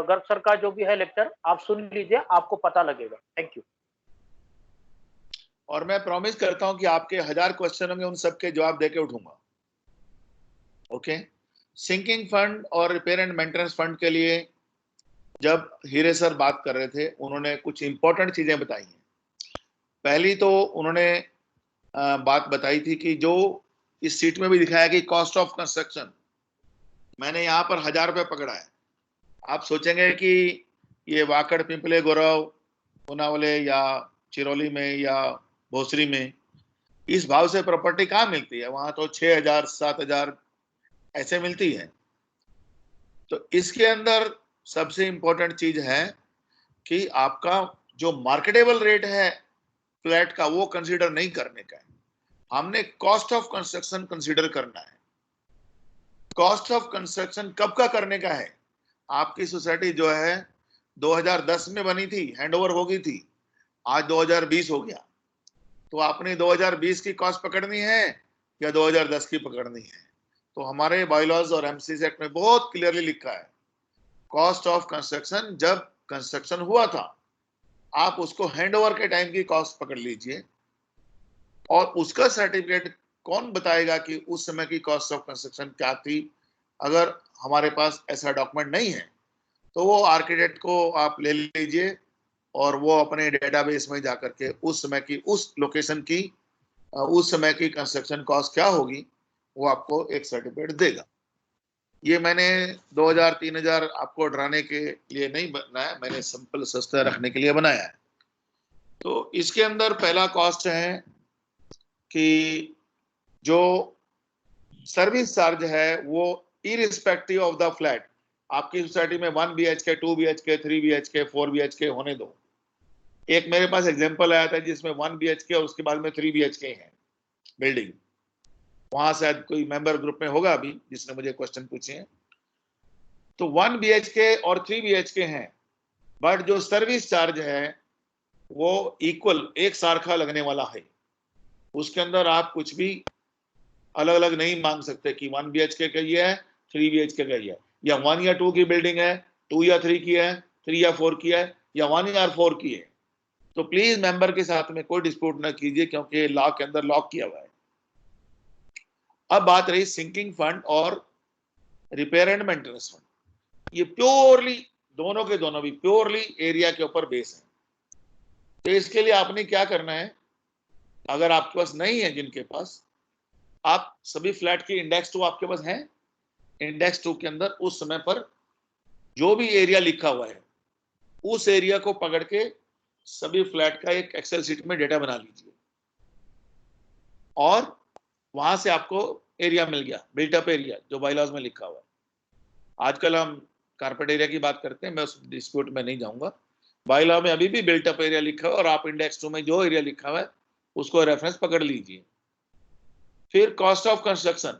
गर्ग सर का जो भी है लेक्चर आप सुन लीजिए, आपको पता लगेगा। Thank you. और मैं प्रॉमिस करता हूं कि आपके 1000 क्वेश्चन होंगे, उन सबके जवाब देके उठूंगा। ओके, सिंकिंग फंड और रिपेयर एंड मेंटेनेंस फंड के लिए जब हीरे सर बात कर रहे थे उन्होंने कुछ इंपॉर्टेंट चीजें बताई हैं। पहली तो उन्होंने बात बताई थी कि जो इस सीट में भी दिखाया कि कॉस्ट ऑफ कंस्ट्रक्शन, मैंने यहाँ पर 1000 रुपये पकड़ा है। आप सोचेंगे कि ये वाकड़, पिंपले, गोरव, पुनावले या चिरौली में या भोसरी में इस भाव से प्रॉपर्टी कहाँ मिलती है? वहां तो 6000 7000 ऐसे मिलती है। तो इसके अंदर सबसे इंपॉर्टेंट चीज है कि आपका जो मार्केटेबल रेट है फ्लैट का वो कंसीडर नहीं करने का है, हमने कॉस्ट ऑफ कंस्ट्रक्शन कंसीडर करना है। कॉस्ट ऑफ कंस्ट्रक्शन कब का करने का है? आपकी सोसाइटी जो है 2010 में बनी थी, हैंडओवर हो गई थी, आज 2020 हो गया, तो आपने 2020 की कॉस्ट पकड़नी है या 2010 की पकड़नी है? तो हमारे बायलॉज और एमसीज एक्ट में बहुत क्लियरली लिखा है कॉस्ट ऑफ कंस्ट्रक्शन जब कंस्ट्रक्शन हुआ था आप उसको हैंडओवर के टाइम की कॉस्ट पकड़ लीजिए, और उसका सर्टिफिकेट कौन बताएगा कि उस समय की कॉस्ट ऑफ कंस्ट्रक्शन क्या थी? अगर हमारे पास ऐसा डॉक्यूमेंट नहीं है तो वो आर्किटेक्ट को आप ले लीजिए और वो अपने डेटाबेस में जाकर के उस समय की, उस लोकेशन की, उस समय की कंस्ट्रक्शन कॉस्ट क्या होगी वो आपको एक सर्टिफिकेट देगा। ये मैंने 2000-3000 आपको डराने के लिए नहीं बनाया, मैंने सिंपल सस्ता रखने के लिए बनाया है। तो इसके अंदर पहला कॉस्ट है कि जो सर्विस चार्ज है वो इरिस्पेक्टिव ऑफ द फ्लैट, आपकी सोसाइटी में 1 BHK, 2 BHK, 3 BHK, 4 BHK होने दो। एक मेरे पास एग्जांपल आया था जिसमें 1 BHK और उसके बाद में 3 BHK है बिल्डिंग, वहां शायद कोई मेंबर ग्रुप में होगा अभी जिसने मुझे क्वेश्चन पूछे हैं। तो 1 BHK और 3 BHK हैं, बट जो सर्विस चार्ज है वो इक्वल, एक सारखा लगने वाला है। उसके अंदर आप कुछ भी अलग अलग नहीं मांग सकते कि 1 BHK का ये है, 3 BHK का ये है, या 1 या 2 की बिल्डिंग है, 2 या 3 की है, 3 या 4 की है, या 1 या 4 की है। तो प्लीज मेंबर के साथ में कोई डिस्प्यूट ना कीजिए क्योंकि लॉ के अंदर लॉक किया हुआ है। अब बात रही सिंकिंग फंड और रिपेयर एंड मेंटेनेंस फंड, ये प्योरली दोनों के दोनों भी प्योरली एरिया के ऊपर बेस है। तो इसके लिए आपने क्या करना है, अगर आपके पास नहीं है, जिनके पास, आप सभी फ्लैट की इंडेक्स 2 आपके पास है, इंडेक्स 2 के अंदर उस समय पर जो भी एरिया लिखा हुआ है उस एरिया को पकड़ के सभी फ्लैट का एक एक्सेल शीट में डेटा बना लीजिए और वहां से आपको एरिया मिल गया, बिल्टअप एरिया जो बायलॉज में लिखा हुआ है। आजकल हम कारपेट एरिया की बात करते हैं, मैं उस डिस्प्यूट में नहीं जाऊंगा। बायलॉ में अभी भी बिल्टअप एरिया लिखा हुआ है और आप इंडेक्स 2 में जो एरिया लिखा हुआ है उसको रेफरेंस पकड़ लीजिए। फिर कॉस्ट ऑफ कंस्ट्रक्शन,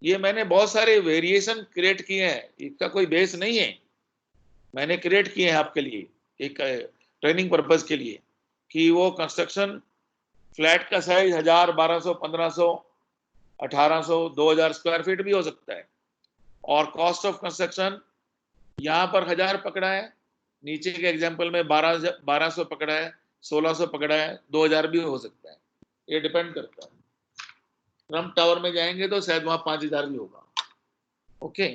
ये मैंने बहुत सारे वेरिएशन क्रिएट किए हैं, इसका कोई बेस नहीं है, मैंने क्रिएट किए हैं आपके लिए एक ट्रेनिंग पर्पज के लिए कि वो कंस्ट्रक्शन फ्लैट का साइज 1000, 1200, 1500, 1800, 2000 स्क्वायर फीट भी हो सकता है, और कॉस्ट ऑफ कंस्ट्रक्शन यहाँ पर 1000 पकड़ा है, नीचे के एग्जांपल में 1200 पकड़ा है, 1600 पकड़ा है, 2000 भी हो सकता है, ये डिपेंड करता है। ट्रम्प टावर में जाएंगे तो शायद वहां 5000 भी होगा। ओके,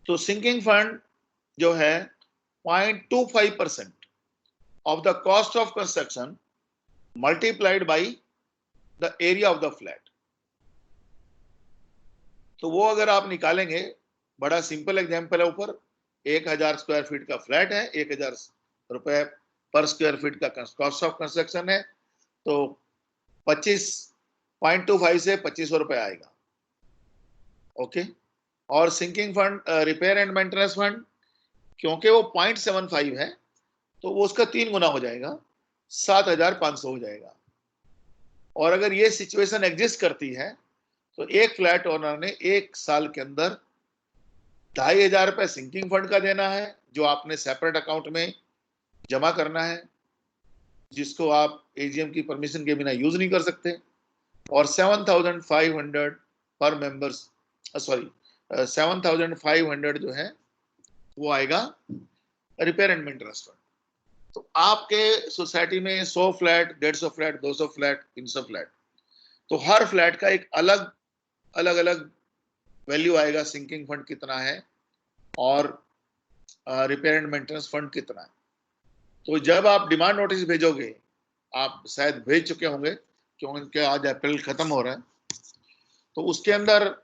तो सिंकिंग फंड जो है 0.25% of the cost of construction multiplied by the area of the flat। तो वो अगर आप निकालेंगे, बड़ा सिंपल एग्जांपल है, ऊपर 1000 स्क्वायर फीट का फ्लैट है, 1000 रुपए पर स्क्वायर फीट का कॉस्ट ऑफ कंस्ट्रक्शन है, तो 25.25 से 2500 रुपए आएगा। ओके, और sinking fund, repair and maintenance fund, क्योंकि वो 0.75 है तो वो उसका 3 गुना हो जाएगा, 7500 हो जाएगा। और अगर ये सिचुएशन एग्जिस्ट करती है तो एक फ्लैट ओनर ने एक साल के अंदर 2500 रुपए सिंकिंग फंड का देना है, जो आपने सेपरेट अकाउंट में जमा करना है, जिसको आप एजीएम की परमिशन के बिना यूज नहीं कर सकते, और 7500 पर मेंबर्स, 7500 जो है वो आएगा रिपेयर एंड मेंटेनेंस फंड। तो आपके सोसाइटी में 100 फ्लैट, 150 फ्लैट, 200 फ्लैट, 300 फ्लैट, तो हर फ्लैट का एक अलग अलग वैल्यू आएगा, सिंकिंग फंड कितना है और रिपेयर एंड मेंटेनेंस फंड कितना है। तो जब आप डिमांड नोटिस भेजोगे, आप शायद भेज चुके होंगे क्योंकि आज अप्रैल खत्म हो रहा है, तो उसके अंदर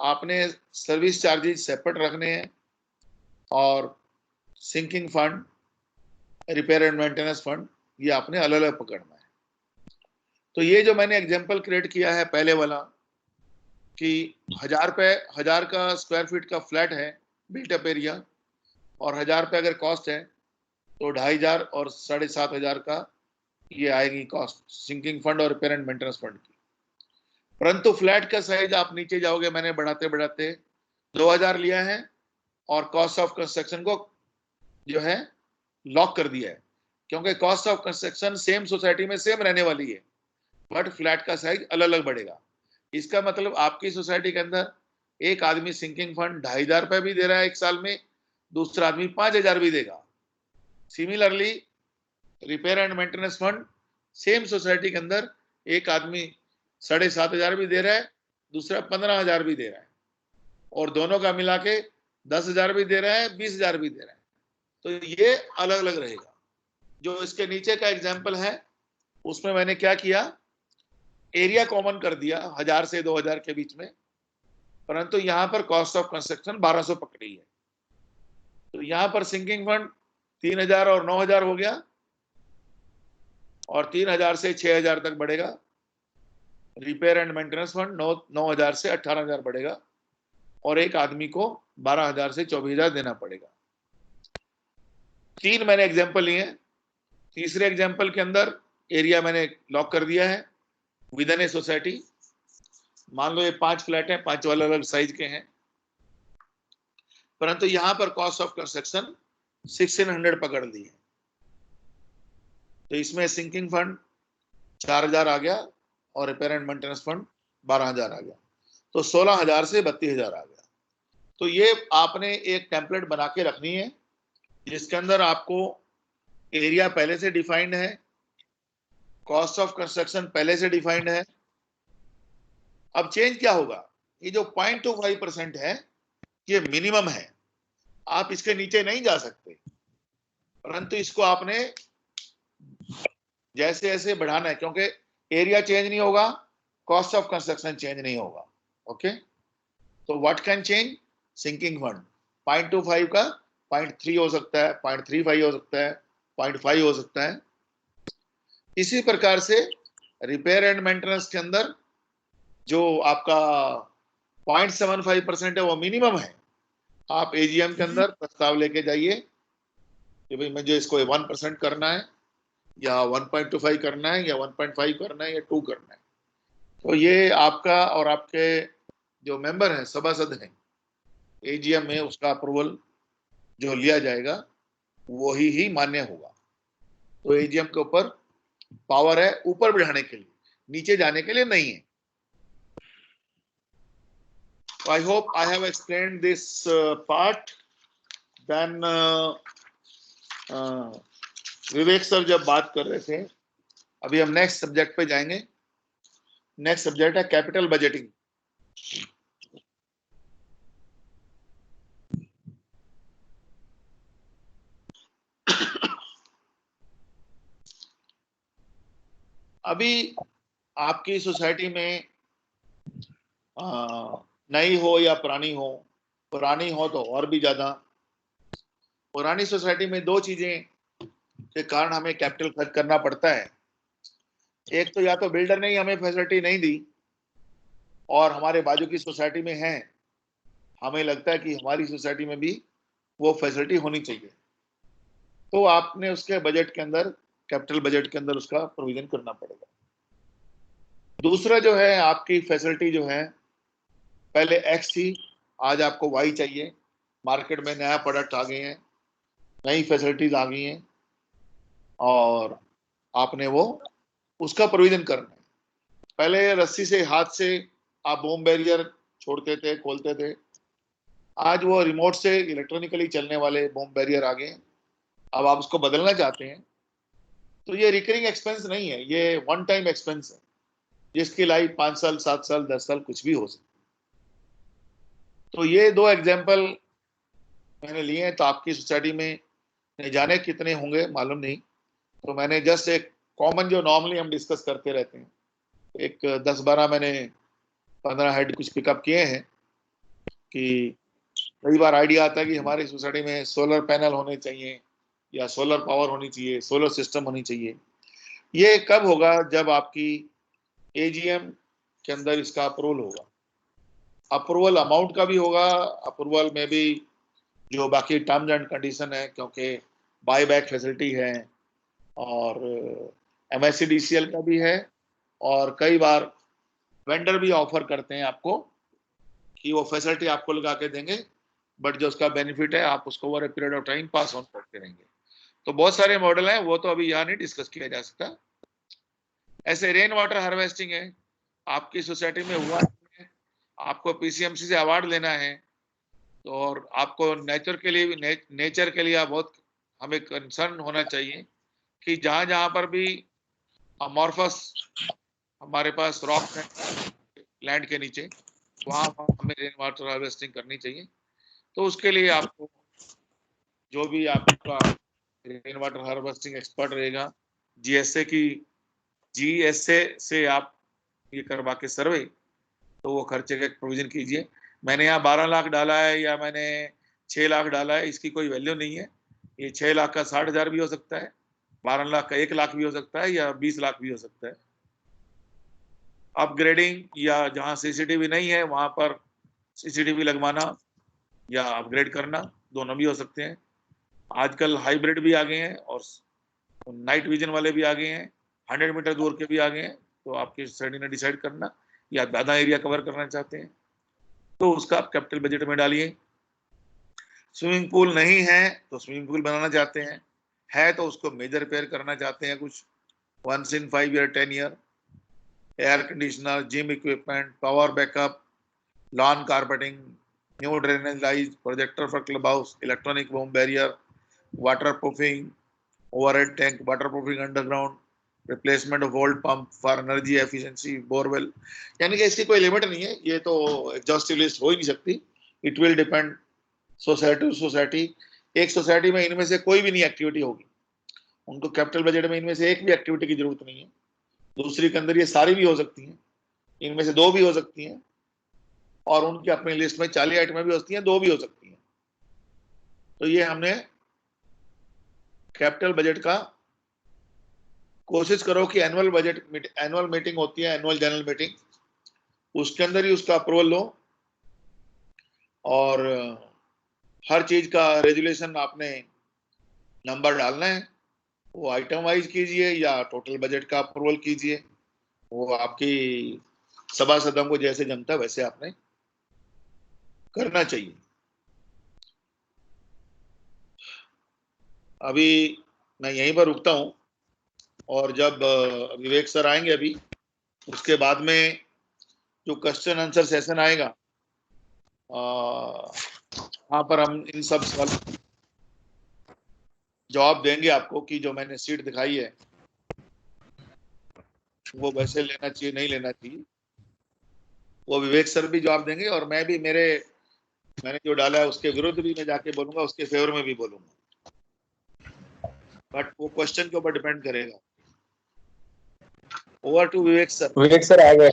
आपने सर्विस चार्जेस सेपरेट रखने हैं और sinking fund, repair and maintenance fund ये आपने अलग अलग पकड़ना है। तो ये जो मैंने एग्जांपल क्रिएट किया है पहले वाला कि 1000 का स्क्वायर फीट का फ्लैट है बिल्टअप एरिया और 1000 रुपये अगर कॉस्ट है तो 2500 और 7500 का ये आएगी कॉस्ट सिंकिंग फंड और रिपेयर एंड मेंटेनेंस फंड की। परंतु फ्लैट का साइज आप नीचे जाओगे, मैंने बढ़ाते बढ़ाते 2000 लिया है और कॉस्ट ऑफ कंस्ट्रक्शन को जो है लॉक कर दिया है, क्योंकि cost of construction same society में सेम रहने वाली है, बट फ्लैट का साइज अलग अलग बढ़ेगा। इसका मतलब आपकी सोसाइटी के अंदर एक आदमी सिंकिंग फंड 2500 रुपये भी दे रहा है एक साल में, दूसरा आदमी 5000 भी देगा। Similarly repair and maintenance fund same society के अंदर एक आदमी 7500 भी दे रहा है, दूसरा 15000 भी दे रहा है, और दोनों का मिला के 10000 भी दे रहा है, 20000 भी दे रहा है। तो ये अलग अलग रहेगा। जो इसके नीचे का एग्जाम्पल है उसमें मैंने क्या किया, एरिया कॉमन कर दिया 1000 से 2000 के बीच में, परंतु यहां पर कॉस्ट ऑफ कंस्ट्रक्शन 1200 पकड़ी है। तो यहां पर सिंकिंग फंड 3000 और 9000 हो गया, और 3000 से 6000 तक बढ़ेगा। रिपेयर एंड मेंटेनेंस फंड 9000 से 18000 बढ़ेगा, और एक आदमी को 12000 से 24000 देना पड़ेगा। 3 मैंने एग्जाम्पल लिए हैं। तीसरे एग्जाम्पल के अंदर एरिया मैंने लॉक कर दिया है विद इन ए सोसाइटी। मान लो ये 5 फ्लैट हैं, 5 अलग अलग साइज के हैं, परंतु यहां पर कॉस्ट ऑफ कंस्ट्रक्शन 1600 पकड़ ली है। तो इसमें सिंकिंग फंड 4000 आ गया और रिपेयर एंड मेंटेनेंस फंड 12000 आ गया, तो 16000 से 32000 आ गया। तो ये आपने एक टेम्पलेट बना के रखनी है जिसके अंदर आपको एरिया पहले से डिफाइंड है, कॉस्ट ऑफ कंस्ट्रक्शन पहले से डिफाइंड है। अब चेंज क्या होगा, ये जो 0.25% है ये मिनिमम है, आप इसके नीचे नहीं जा सकते, परंतु इसको आपने जैसे जैसे बढ़ाना है, क्योंकि एरिया चेंज नहीं होगा, कॉस्ट ऑफ कंस्ट्रक्शन चेंज नहीं होगा। ओके, तो what can change, sinking fund 0.25 का 0.3 हो सकता है, 0.35 हो सकता है, 0.5 हो सकता है। इसी प्रकार से रिपेयर एंड मेंटेनेंस के अंदर जो आपका 0.75% है वो मिनिमम है। आप एजीएम के अंदर प्रस्ताव लेके जाइए कि भाई मुझे इसको 1% करना है, या 1.25 करना है, या 1.5 करना है, या 2 करना है। तो ये आपका और आपके जो मेंबर हैं, सभासद हैं, एजीएम में उसका अप्रूवल जो लिया जाएगा वही ही मान्य होगा। तो एजीएम के ऊपर पावर है ऊपर बढ़ाने के लिए, नीचे जाने के लिए नहीं है। I hope I have explained this part. Then Vivek sir जब बात कर रहे थे, अभी हम नेक्स्ट सब्जेक्ट पे जाएंगे। नेक्स्ट सब्जेक्ट है कैपिटल बजटिंग। अभी आपकी सोसाइटी में नई हो या पुरानी हो तो और भी ज्यादा। पुरानी सोसाइटी में 2 चीजें के कारण हमें कैपिटल खर्च करना पड़ता है। एक तो या तो बिल्डर ने ही हमें फैसिलिटी नहीं दी, और हमारे बाजू की सोसाइटी में है, हमें लगता है कि हमारी सोसाइटी में भी वो फैसिलिटी होनी चाहिए, तो आपने उसके बजट के अंदर, कैपिटल बजट के अंदर उसका प्रोविजन करना पड़ेगा। दूसरा जो है, आपकी फैसिलिटी जो है पहले X थी, आज आपको Y चाहिए। मार्केट में नया प्रोडक्ट आ गए हैं, नई फैसिलिटीज आ गई हैं, और आपने वो उसका प्रोविजन करना है। पहले रस्सी से, हाथ से आप बॉम बैरियर छोड़ते थे, खोलते थे, आज वो रिमोट से इलेक्ट्रॉनिकली चलने वाले बॉम बैरियर आ गए। अब आप उसको बदलना चाहते हैं तो ये रिकरिंग एक्सपेंस नहीं है, ये वन टाइम एक्सपेंस है, जिसकी लाइफ 5 साल, 7 साल, 10 साल कुछ भी हो सकती है। तो ये 2 एग्जाम्पल मैंने लिए हैं, तो आपकी सोसाइटी में नहीं जाने कितने होंगे मालूम नहीं, तो मैंने जस्ट एक कॉमन जो नॉर्मली हम डिस्कस करते रहते हैं, एक 10-12 मैंने 15 हेड कुछ पिकअप किए हैं कि कई बार आइडिया आता है कि हमारी सोसाइटी में सोलर पैनल होने चाहिए या सोलर पावर होनी चाहिए, सोलर सिस्टम होनी चाहिए। ये कब होगा? जब आपकी एजीएम के अंदर इसका अप्रूवल होगा। अप्रूवल अमाउंट का भी होगा, अप्रूवल में भी जो बाकी टर्म्स एंड कंडीशन है, क्योंकि बाय बैक फैसिलिटी है और MSCDCL का भी है, और कई बार वेंडर भी ऑफर करते हैं आपको कि वो फैसिलिटी आपको लगा के देंगे, बट जो उसका बेनिफिट है आप उसको over a period of time pass on करते रहेंगे। तो बहुत सारे मॉडल हैं, वो तो अभी यहाँ नहीं डिस्कस किया जा सकता। ऐसे रेन वाटर हार्वेस्टिंग है, आपकी सोसाइटी में हुआ है, आपको PCMC से अवार्ड लेना है, तो और आपको नेचर के लिए बहुत हमें कंसर्न होना चाहिए कि जहां जहां पर भी अमॉर्फस हमारे पास रॉक है लैंड के नीचे, वहां हमें रेन वाटर हार्वेस्टिंग करनी चाहिए। तो उसके लिए आपको जो भी आपका रेन वाटर हार्वेस्टिंग एक्सपर्ट रहेगा, GSA से आप ये करवा के सर्वे, तो वो खर्चे का प्रोविजन कीजिए। मैंने यहाँ 12 लाख डाला है या मैंने 6 लाख डाला है, इसकी कोई वैल्यू नहीं है। ये 6 लाख का 60,000 भी हो सकता है, 12 लाख का 1 लाख भी हो सकता है, या 20 लाख भी हो सकता है। अपग्रेडिंग या जहाँ CCTV नहीं है वहां पर CCTV लगवाना या अपग्रेड करना, दोनों भी हो सकते हैं। आजकल हाइब्रिड भी आ गए हैं और नाइट विजन वाले भी आ गए हैं, 100 मीटर दूर के भी आ गए हैं। तो आपकी सोसाइटी ने डिसाइड करना, या ज़्यादा एरिया कवर करना चाहते हैं तो उसका आप कैपिटल बजट में डालिए। स्विमिंग पूल नहीं है तो स्विमिंग पूल बनाना चाहते हैं, है तो उसको मेजर रिपेयर करना चाहते हैं कुछ, 1 in 5 year 10 year, air conditioner, gym equipment, power backup, lawn carpeting, new drainage lies, projector for club house, electronic bomb barrier, water proofing, overhead tank, water proofing underground, replacement of old pump for energy efficiency, borewell. यानी कि इसकी कोई लिमिट नहीं है, ये तो एग्जॉस्टिव लिस्ट हो ही नहीं सकती। It will depend society to society. एक सोसाइटी में इनमें से कोई भी नहीं एक्टिविटी होगी, उनको कैपिटल बजट में इनमें से एक भी एक्टिविटी की जरूरत नहीं है। दूसरी के अंदर ये सारी भी हो सकती हैं, इनमें से 2 भी हो सकती हैं, और उनकी अपनी लिस्ट में 40 आइटमें भी होती हैं, 2 भी हो सकती हैं। तो ये हमने कैपिटल बजट का कोशिश करो कि एनुअल मीटिंग होती है, एनुअल जनरल मीटिंग, उसके अंदर ही उसका अप्रूवल लो, और हर चीज का रेजुलेशन आपने नंबर डालना है, वो आइटम वाइज कीजिए या टोटल बजट का अप्रूवल कीजिए, वो आपकी सभासदों को जैसे जमता है वैसे आपने करना चाहिए। अभी मैं यहीं पर रुकता हूं, और जब विवेक सर आएंगे अभी, उसके बाद में जो क्वेश्चन आंसर सेशन आएगा, वहां पर हम इन सब सवाल जवाब देंगे आपको कि जो मैंने सीट दिखाई है वो वैसे लेना चाहिए नहीं लेना चाहिए, वो विवेक सर भी जवाब देंगे, और मैं भी मैंने जो डाला है उसके विरुद्ध भी मैं जाके बोलूंगा, उसके फेवर में भी बोलूंगा, बट वो क्वेश्चन के ऊपर डिपेंड करेगा। Over to Vivek sir. Vivek sir आ गए।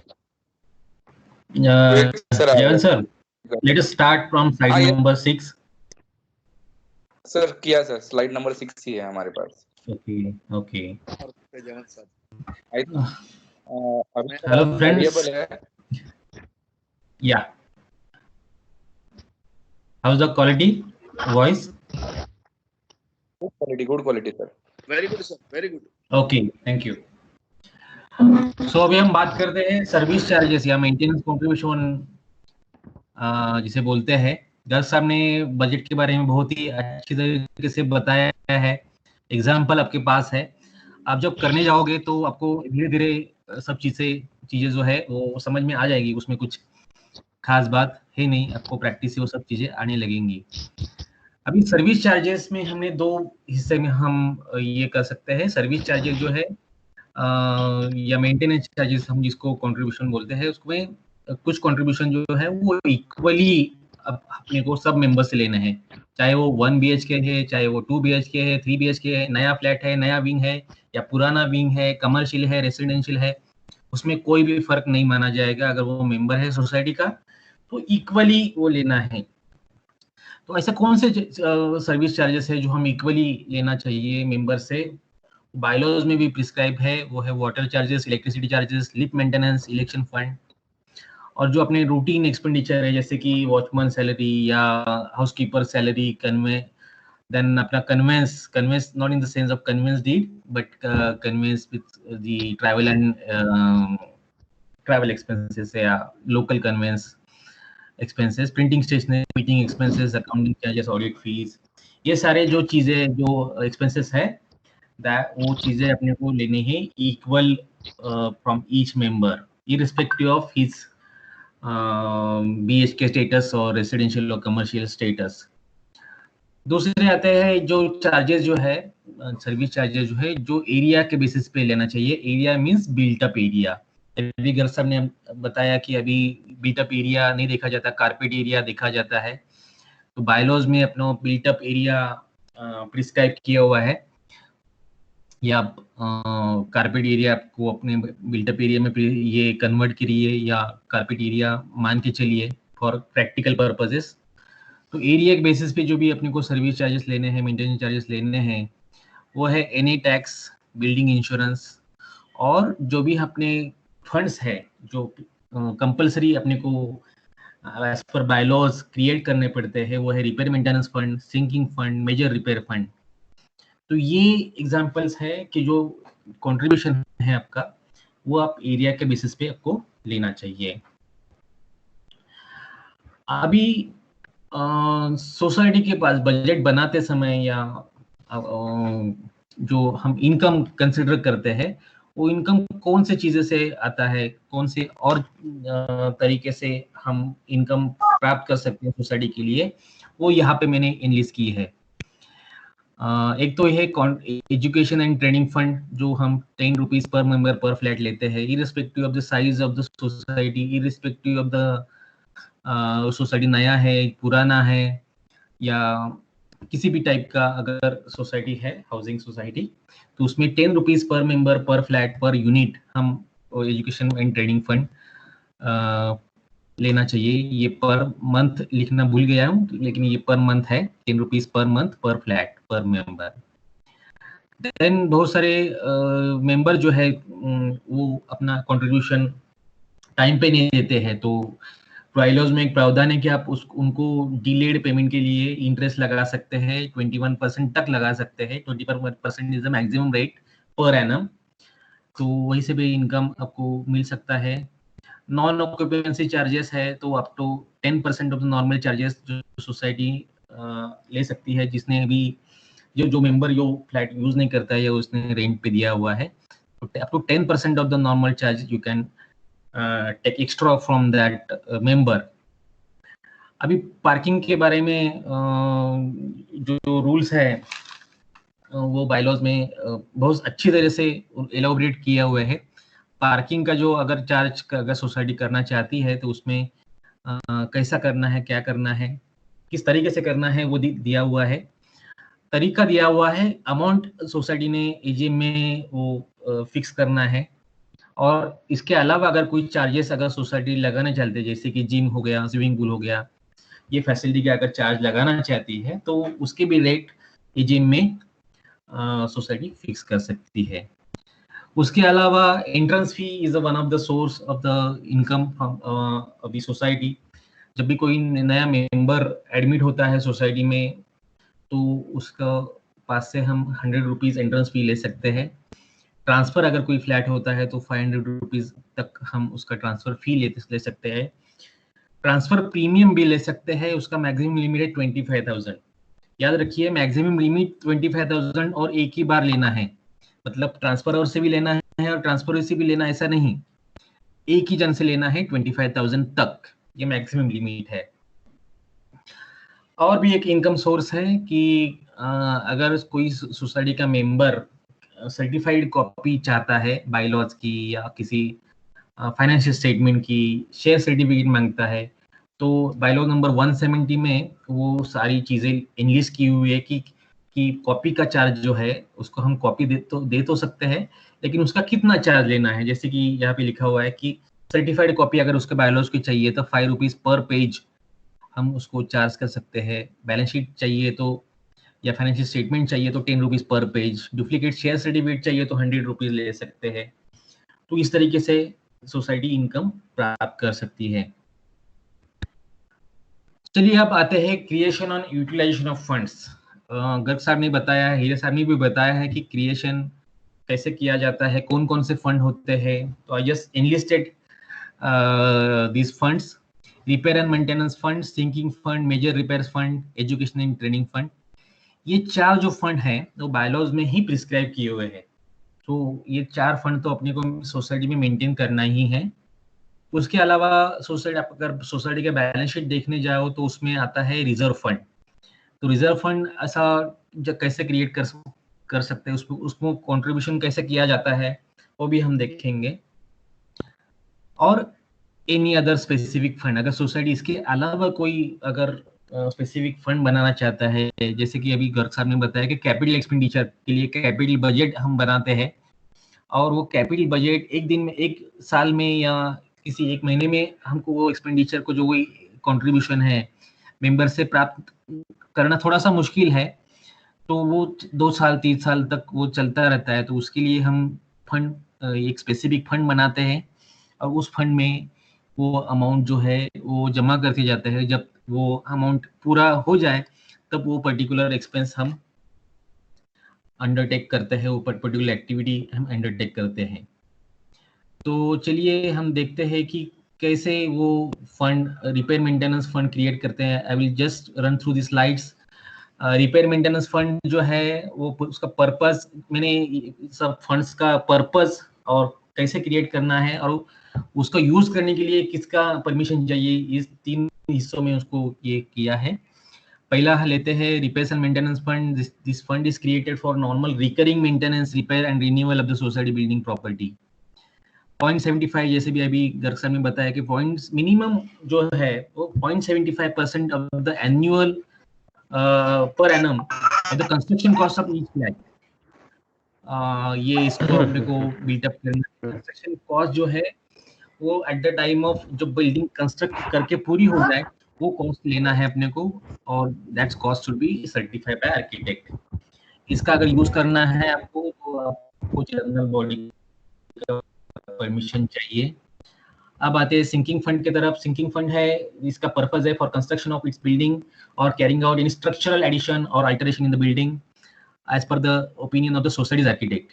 Jagan sir, let us start from slide number 6. Sir किया सर, स्लाइड नंबर 6 ही है हमारे पास। Okay. Jagan sir, Hello friends. Yeah. How's the quality? Voice? Good quality sir. Very good sir, very good. Okay, thank you. So अभी हम बात करते हैं सर्विस चार्जेस या मेंटेनेंस कॉन्ट्रीब्यूशन जिसे बोलते हैं। जज साहब ने बजट के बारे में बहुत ही अच्छी तरीके से बताया है, एग्जाम्पल आपके पास है। आप जब करने जाओगे तो आपको धीरे धीरे सब चीजें जो है वो समझ में आ जाएगी, उसमें कुछ खास बात है नहीं, आपको प्रैक्टिस से वो सब चीजें आने लगेंगी। अभी सर्विस चार्जेस में हमने 2 हिस्से में हम ये कर सकते हैं। सर्विस चार्जेस जो है या मेंटेनेंस चार्जेस हम जिसको कंट्रीब्यूशन बोलते हैं, उसमें कुछ कंट्रीब्यूशन जो है वो इक्वली अब अपने को सब मेंबर से लेना है, चाहे वो 1 BHK है, चाहे वो 2 BHK है, 3 BHK है, नया फ्लैट है, नया विंग है या पुराना विंग है, कमर्शियल है, रेसिडेंशियल है, उसमें कोई भी फर्क नहीं माना जाएगा। अगर वो मेंबर है सोसाइटी का तो इक्वली वो लेना है। तो ऐसा कौन से सर्विस चार्जेस है जो हम इक्वली लेना चाहिए मेंबर से? बायलॉज में भी प्रिस्क्राइब है, वो है water charges, electricity charges, lift maintenance, election fund, और जो अपने रूटीन एक्सपेंडिचर है जैसे कि वॉचमैन सैलरी या हाउसकीपर सैलरी, देन अपना conveyance not in the sense of conveyance deed but conveyance with the travel and travel expenses या local conveyance expenses, printing stationery, meeting expenses, accounting charges, audit fees, ये सारे जो चीजें जो एक्सपेंसेस है वो चीजें अपने को लेनी है equal from each member irrespective of his BHK status और रेसिडेंशियल और कमर्शियल स्टेटस। दूसरे आते हैं जो चार्जेस जो है सर्विस चार्जेस जो है जो एरिया के बेसिस पे लेना चाहिए। Area means built up area. अभी गर्ग साहब ने बताया कि अभी बिल्ट अप एरिया नहीं देखा जाता, कारपेट एरिया देखा जाता है। तो बायलॉज में अपना बिल्ट अप एरिया प्रिस्क्राइब किया हुआ है, या कारपेट एरिया आपको अपने बिल्टअप एरिया में ये कन्वर्ट करिए या कारपेट एरिया मान के चलिए फॉर प्रैक्टिकल पर्पसेस। तो एरिया के बेसिस पे जो भी अपने को सर्विस चार्जेस लेने हैं, मेंटेनेंस चार्जेस लेने हैं, वो है एनी टैक्स, बिल्डिंग इंश्योरेंस, और जो भी अपने फंड्स है जो कंपलसरी अपने को एज पर बायलॉज क्रिएट करने पड़ते हैं, वो है repair maintenance fund, sinking fund, major repair fund. तो ये एग्जांपल्स है कि जो कंट्रीब्यूशन है आपका वो आप एरिया के बेसिस पे आपको लेना चाहिए। अभी सोसाइटी के पास बजट बनाते समय या जो हम इनकम कंसिडर करते हैं वो इनकम कौन से चीजें से आता है, कौन से और तरीके से हम इनकम प्राप्त कर सकते हैं सोसाइटी के लिए, वो यहाँ पे मैंने इनलिस्ट की है। एक तो यह एजुकेशन एंड ट्रेनिंग फंड जो हम 10 रुपीज पर मेंबर पर फ्लैट लेते हैं, irrespective of the size of the society, irrespective of the society नया है, पुराना है, या किसी भी टाइप का अगर सोसाइटी है, हाउसिंग सोसाइटी, तो उसमें 10 रुपीज पर मेंबर पर फ्लैट पर यूनिट हम एजुकेशन एंड ट्रेनिंग फंड लेना चाहिए। ये पर मंथ लिखना भूल गया हूँ, लेकिन ये पर मंथ है, 10 रुपीज पर मंथ पर फ्लैट पर मेंबर। देन बहुत सारे मेंबर जो है वो अपना कंट्रीब्यूशन टाइम पे नहीं देते हैं, तो बायलॉज में एक प्रावधान है कि आप उनको डिलेड पेमेंट के लिए इंटरेस्ट लगा सकते हैं, 21% तक लगा सकते हैं। 21% is the maximum rate per annum, तो वहीं से भी इनकम आपको मिल सकता है। नॉन ऑक्यूपेंसी चार्जेस है तो up to 10% of the normal charges जो सोसाइटी ले सकती है, जिसने भी जो मेंबर जो फ्लैट यूज नहीं करता है या उसने रेंट पे दिया हुआ है, तो up to 10% of the normal charge you can take extra from that member. अभी पार्किंग के बारे में जो रूल्स है वो बायलॉज में बहुत अच्छी तरह से एलोबरेट किया हुआ है। पार्किंग का जो अगर चार्ज अगर सोसाइटी करना चाहती है तो उसमें कैसा करना है, क्या करना है, किस तरीके से करना है, वो दिया हुआ है, तरीका दिया हुआ है। अमाउंट सोसाइटी ने एजीएम में वो फिक्स करना है। और इसके अलावा अगर कोई चार्जेस अगर सोसाइटी लगाना चाहते हैं, जैसे कि जिम हो गया, स्विमिंग पूल हो गया, ये फैसिलिटी का अगर चार्ज लगाना चाहती है तो उसके भी रेट एजीएम में सोसाइटी फिक्स कर सकती है। उसके अलावा entrance fee is one of the source of the income of the society. जब भी कोई नया मेंबर एडमिट होता है सोसाइटी में तो उसका पास से हम 100 रुपीज एंट्रेंस फी ले सकते हैं। ट्रांसफर अगर कोई फ्लैट होता है तो 500 रुपीज तक हम उसका ट्रांसफर फी ले सकते हैं। ट्रांसफर प्रीमियम भी ले सकते हैं, उसका मैक्सिमम लिमिट है 25,000। याद रखिए मैक्सिमम लिमिट 25,000 और एक ही बार लेना है, मतलब ट्रांसफर और से भी लेना है और ट्रांसफर से भी लेना, ऐसा नहीं, एक ही जन से लेना है 25,000 तक, ये मैक्सिमम लिमिट है। और भी एक इनकम सोर्स है कि अगर कोई सोसाइटी का मेंबर सर्टिफाइड कॉपी चाहता है बायलॉज की या किसी फाइनेंशियल स्टेटमेंट की, शेयर सर्टिफिकेट मांगता है, तो बायलॉ नंबर 170 में वो सारी चीजें इंग्लिश की हुई है कि कॉपी का चार्ज जो है उसको हम कॉपी दे तो सकते हैं, लेकिन उसका कितना चार्ज लेना है। जैसे कि यहाँ पे लिखा हुआ है कि सर्टिफाइड कॉपी अगर उसके बायलॉज की चाहिए तो 5 रुपीज पर पेज हम उसको चार्ज कर सकते हैं। बैलेंस शीट चाहिए तो या फाइनेंशियल स्टेटमेंट चाहिए तो 10 rupees per page. Duplicate share certificate चाहिए तो 100 रुपीज ले सकते हैं। तो इस तरीके से सोसाइटी इनकम प्राप्त कर सकती है। चलिए अब आते हैं क्रिएशन और यूटिलाइजेशन ऑफ फंड्स। गर्ग साहब ने बताया है, हीरे साहब ने भी बताया है कि क्रिएशन कैसे किया जाता है, कौन कौन से फंड होते हैं। तो I just enlisted these funds: repair and maintenance fund, sinking fund, major repairs fund, education and training fund. ये 4 जो फंड हैं वो बायलॉज में ही प्रिस्क्राइब किए हुए हैं। तो ये 4 फंड तो अपने को सोसाइटी में मेंटेन करना ही है। उसके अलावा सोसाइटी, आप अगर सोसाइटी का बैलेंस शीट देखने जाओ तो उसमें आता है रिजर्व फंड। तो रिजर्व फंड ऐसा कैसे क्रिएट कर सकते हैं, उसको कंट्रीब्यूशन कैसे किया जाता है वो भी हम देखेंगे। और एनी अदर स्पेसिफिक फंड, अगर सोसाइटी इसके अलावा कोई अगर स्पेसिफिक फंड बनाना चाहता है, जैसे कि अभी गर्ग साहब ने बताया कि कैपिटल एक्सपेंडिचर के लिए कैपिटल बजट हम बनाते हैं, और वो कैपिटल बजट एक दिन में, एक साल में या किसी एक महीने में हमको वो एक्सपेंडिचर को जो वही कंट्रीब्यूशन है मेंबर से प्राप्त करना थोड़ा सा मुश्किल है, तो वो 2 साल 3 साल तक वो चलता रहता है। तो उसके लिए हम फंड, एक स्पेसिफिक फंड बनाते हैं और उस फंड में वो अमाउंट जो है वो जमा करते जाते हैं। जब वो अमाउंट पूरा हो जाए तब वो पर्टिकुलर एक्सपेंस हम अंडरटेक करते हैं, वो पर्टिकुलर एक्टिविटी हम अंडरटेक करते हैं। तो चलिए हम देखते हैं कि कैसे वो fund, repair maintenance fund create करते हैं। आई will just run through the slides. Repair maintenance fund जो है वो उसका पर्पस, मैंने सब फंड्स का पर्पस और कैसे क्रिएट करना है और उसको यूज करने के लिए किसका परमिशन चाहिए, इस 3 हिस्सों में उसको ये किया है। पहला लेते हैं repair and maintenance fund. This fund is created for normal recurring maintenance, repair and renewal of the society building property. 0.75, जैसे भी अभी गर्ग साहब ने बताया कि पॉइंट्स मिनिमम जो है वो 0.75% of the annual per annum of the construction cost of each flat. ये इसको अपने को बिल्टअप करना। कंस्ट्रक्शन कॉस्ट जो है वो एट द टाइम ऑफ जब बिल्डिंग कंस्ट्रक्ट करके पूरी हो जाए वो कॉस्ट लेना है अपने को, और that's cost should be certified by architect. इसका अगर यूज करना है आपको तो आपको जनरल बॉडी का परमिशन चाहिए। अब आते हैं सिंकिंग फंड की तरफ। सिंकिंग फंड है, इसका पर्पस है for construction of its building और carrying out in structural addition और alteration in the building as per the opinion of the society's architect.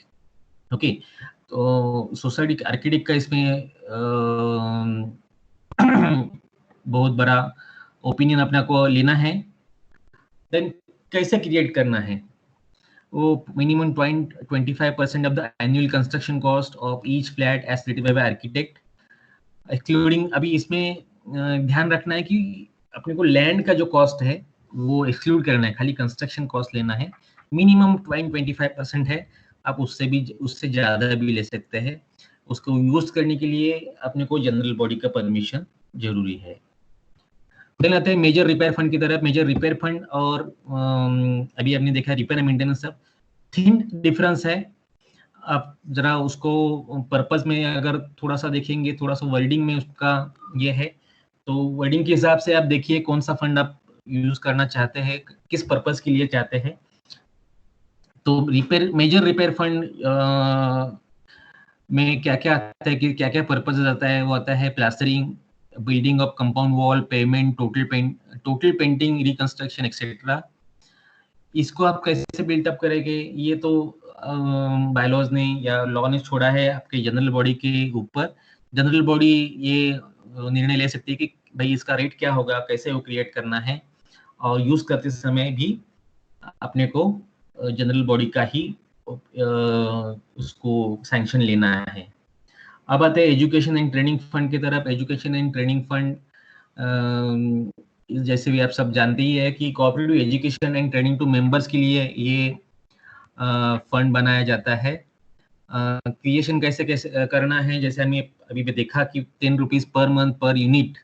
Okay, तो सोसाइटी के आर्किटेक्ट का इसमें बहुत बड़ा ओपिनियन अपने को लेना है। देन कैसे क्रिएट करना है, वो minimum 0.25% of the annual construction cost of each flat as specified by architect, excluding. अभी इसमें ध्यान रखना है कि अपने को लैंड का जो कॉस्ट है वो एक्सक्लूड करना है, खाली कंस्ट्रक्शन कॉस्ट लेना है। मिनिमम 0.25% है, आप उससे ज्यादा भी ले सकते हैं। उसको यूज करने के लिए अपने को जनरल बॉडी का परमिशन जरूरी है। देन आते हैं मेजर रिपेयर फंड की तरफ। मेजर रिपेयर फंड और अभी आपने देखा रिपेयर एंड मेंटेनेंस, सब थिन डिफरेंस है। आप जरा उसको पर्पस में अगर थोड़ा सा देखेंगे, थोड़ा सा वर्डिंग में उसका ये है, तो वर्डिंग के हिसाब से आप देखिए कौन सा फंड आप यूज करना चाहते हैं, किस पर्पस के लिए चाहते हैं। तो मेजर रिपेयर फंड में क्या क्या आता है, कि क्या क्या पर्पस आता है, वो आता है plastering, building of compound wall, payment, total painting, reconstruction etcetera. इसको आप कैसे बिल्टअप करेंगे, ये तो बायलॉज ने या लॉ ने छोड़ा है आपके जनरल बॉडी के ऊपर। जनरल बॉडी ये निर्णय ले सकती है कि भाई इसका रेट क्या होगा, कैसे वो क्रिएट करना है, और यूज करते समय भी अपने को जनरल बॉडी का ही उसको सैंक्शन लेना है। अब आते हैं एजुकेशन एंड ट्रेनिंग फंड की तरफ। एजुकेशन एंड ट्रेनिंग फंड जैसे भी आप सब जानते ही है कि cooperative education and training to members के लिए ये फंड बनाया जाता है। क्रिएशन कैसे कैसे करना है, जैसे हमने अभी भी देखा कि 10 rupees per month per unit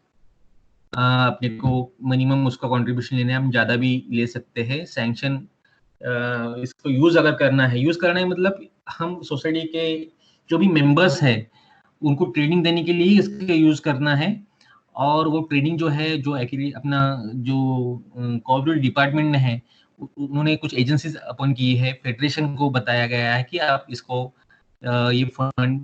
अपने को मिनिमम उसका कंट्रीब्यूशन लेने हम ज़्यादा भी ले सकते हैं। सैंक्शन इसको यूज़ अगर करना है मतलब हम सोसाइटी के जो भी मेंबर्स हैं उनको ट्रेनिंग देने के लिए इसका यूज़ करना है। और वो ट्रेनिंग जो है जो एक्चुअली अपना जो कोऑपरेटिव डिपार्टमेंट में है उन्होंने कुछ एजेंसीज अपॉइंट की है, फेडरेशन को बताया गया है कि आप इसको ये फंड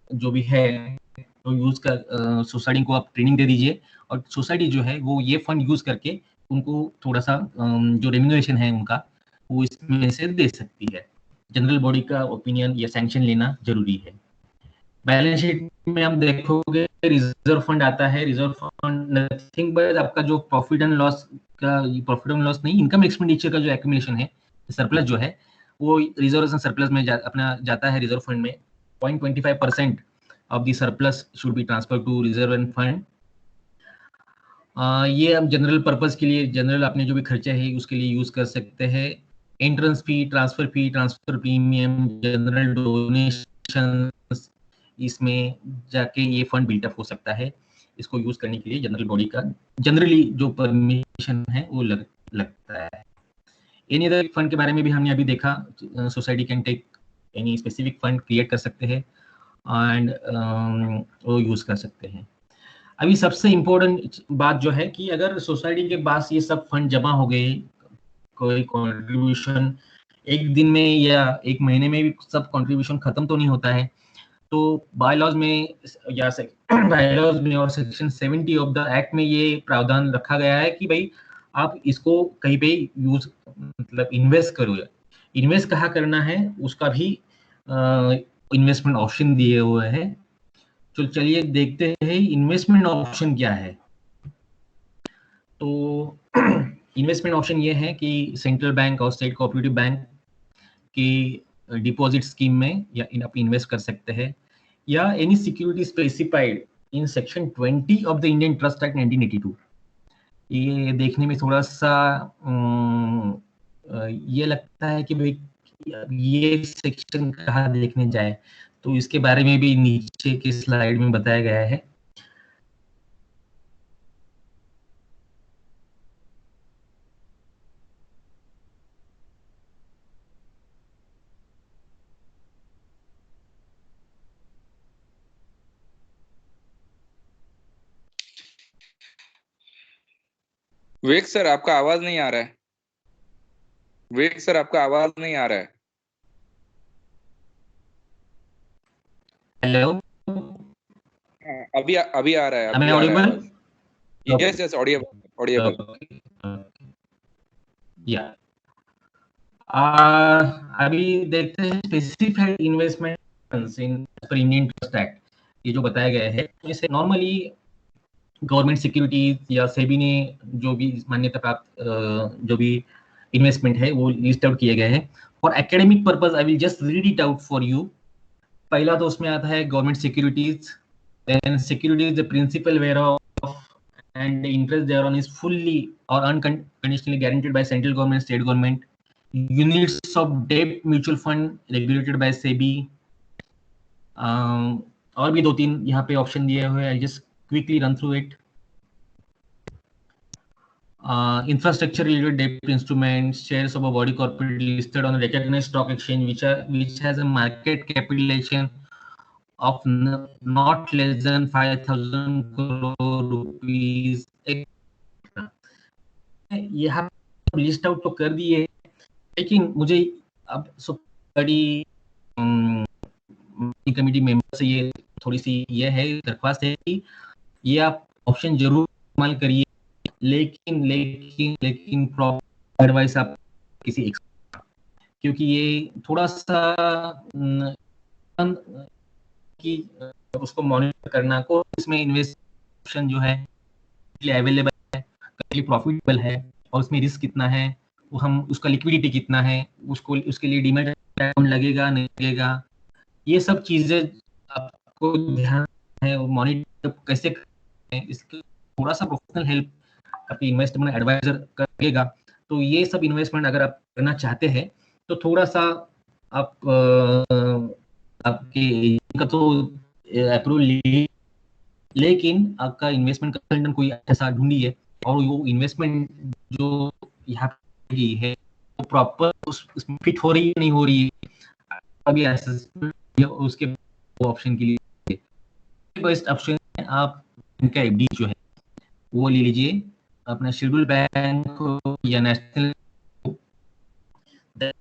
जो भी है तो यूज कर सोसाइटी को आप ट्रेनिंग दे दीजिए और सोसाइटी जो है वो ये फंड यूज करके उनको थोड़ा सा जो रेम्यूनरेशन है उनका वो इसमें से दे सकती है। जनरल बॉडी का ओपिनियन या सैंक्शन लेना जरूरी है। बैलेंस शीट में हम देखोगे रिजर्व फंड आता है। रिजर्व फंड नथिंग बट आपका जो प्रॉफिट एंड लॉस नहीं, इनकम एक्सपेंडिचर का जो एक्यूमुलेशन है, सरप्लस जो है वो रिजर्व एंड सरप्लस में अपना जाता है रिजर्व फंड में। 0.25% of the surplus should be transfer to reserve and fund. ये हम जनरल पर्पस के लिए, जनरल अपने जो भी खर्चे है उसके लिए यूज कर सकते हैं। Entrance fee, transfer premium, general donation, इसमें जाके ये फंड बिल्टअप हो सकता है। इसको यूज करने के लिए जनरल बॉडी का जनरली जो परमिशन है वो लगता है। एनी अदर फंड के बारे में भी हमने अभी देखा, society can take any specific fund create कर सकते हैं एंड वो यूज कर सकते हैं। अभी सबसे इम्पोर्टेंट बात जो है कि अगर सोसाइटी के पास ये सब फंड जमा हो गए, कोई कंट्रीब्यूशन एक दिन में या एक महीने में भी सब कंट्रीब्यूशन खत्म तो नहीं होता है, तो बायलॉज में या बायलॉज में और सेक्शन 70 ऑफ द एक्ट में ये प्रावधान रखा गया है कि भाई आप इसको कहीं पे यूज मतलब इन्वेस्ट करो। इन्वेस्ट कहाँ करना है उसका भी इन्वेस्टमेंट ऑप्शन दिए हुए हैं। तो चलिए देखते हैं इन्वेस्टमेंट ऑप्शन क्या है। तो इन्वेस्टमेंट ऑप्शन ये है कि सेंट्रल बैंक और स्टेट कोऑपरेटिव बैंक की डिपॉजिट स्कीम में या आप इन्वेस्ट कर सकते हैं, या any security specified in section 20 of the Indian trust act 1982। ये देखने में थोड़ा सा ये लगता है कि भाई ये सेक्शन कहाँ देखने जाए, तो इसके बारे में भी नीचे के स्लाइड में बताया गया है। विवेक सर आपका आवाज नहीं आ रहा है। विवेक सर आपका आवाज नहीं आ रहा है। हेलो, अभी आ रहा है। Am I audible? Yes, audible. या अभी देखते हैं specified investments in Indian trust act. ये जो बताया गया है इससे नॉर्मली गवर्नमेंट सिक्योरिटीज या सेबी ने जो भी मान्यता प्राप्त जो भी इन्वेस्टमेंट है वो लिस्ट आउट किए गए हैं। For academic purpose I will just read it out for you. पहला तो उसमें आता है government securities, then securities the principal whereof and the interest thereon is fully or unconditionally guaranteed by central government, state government, units of debt mutual fund regulated by SEBI। और भी 2-3 यहाँ पे ऑप्शन दिए हुए हैं, I just quickly run through it. infrastructure related debt instruments, shares of a body corporate listed on a recognized stock exchange which has a market capitalization of not less than 5,000 crore rupees। यहाँ लिस्ट आउट तो कर दिए, लेकिन मुझे अब बड़ी कमेटी मेंबर से ये थोड़ी सी ये है दरख्वास्त है कि ये आप ऑप्शन जरूर इस्तेमाल करिए, लेकिन प्रॉपर एडवाइस आप किसी क्योंकि ये थोड़ा सा कि उसको मॉनिटर करना को इसमें इन्वेस्टमेंट जो है अवेलेबल है, प्रॉफिटेबल है और उसमें रिस्क कितना है, वो हम उसका लिक्विडिटी कितना है, उसको उसके लिए डीमैट अकाउंट लगेगा नहीं लगेगा, ये सब चीजें आपको ध्यान है मॉनिटर कैसे करें। इसके थोड़ा सा प्रोफेशनल हेल्प आपकी इन्वेस्टमेंट एडवाइजर करेगा। तो ये सब इन्वेस्टमेंट अगर आप करना चाहते हैं तो थोड़ा सा आप आपके का तो अप्रूवल लेकिन आपका इन्वेस्टमेंट कंसल्टेंट कोई ऐसा ढूंढिए और वो इन्वेस्टमेंट जो यहाँ पे की है वो प्रॉपर उसमें फिट हो रही है नहीं हो रही है, अभी असेसमेंट उसके ऑप्शन के लिए बेस्ट ऑप्शन है आप इनका एफडी जो है वो ले लीजिए, अपना शेड्यूल बैंक या नेशनल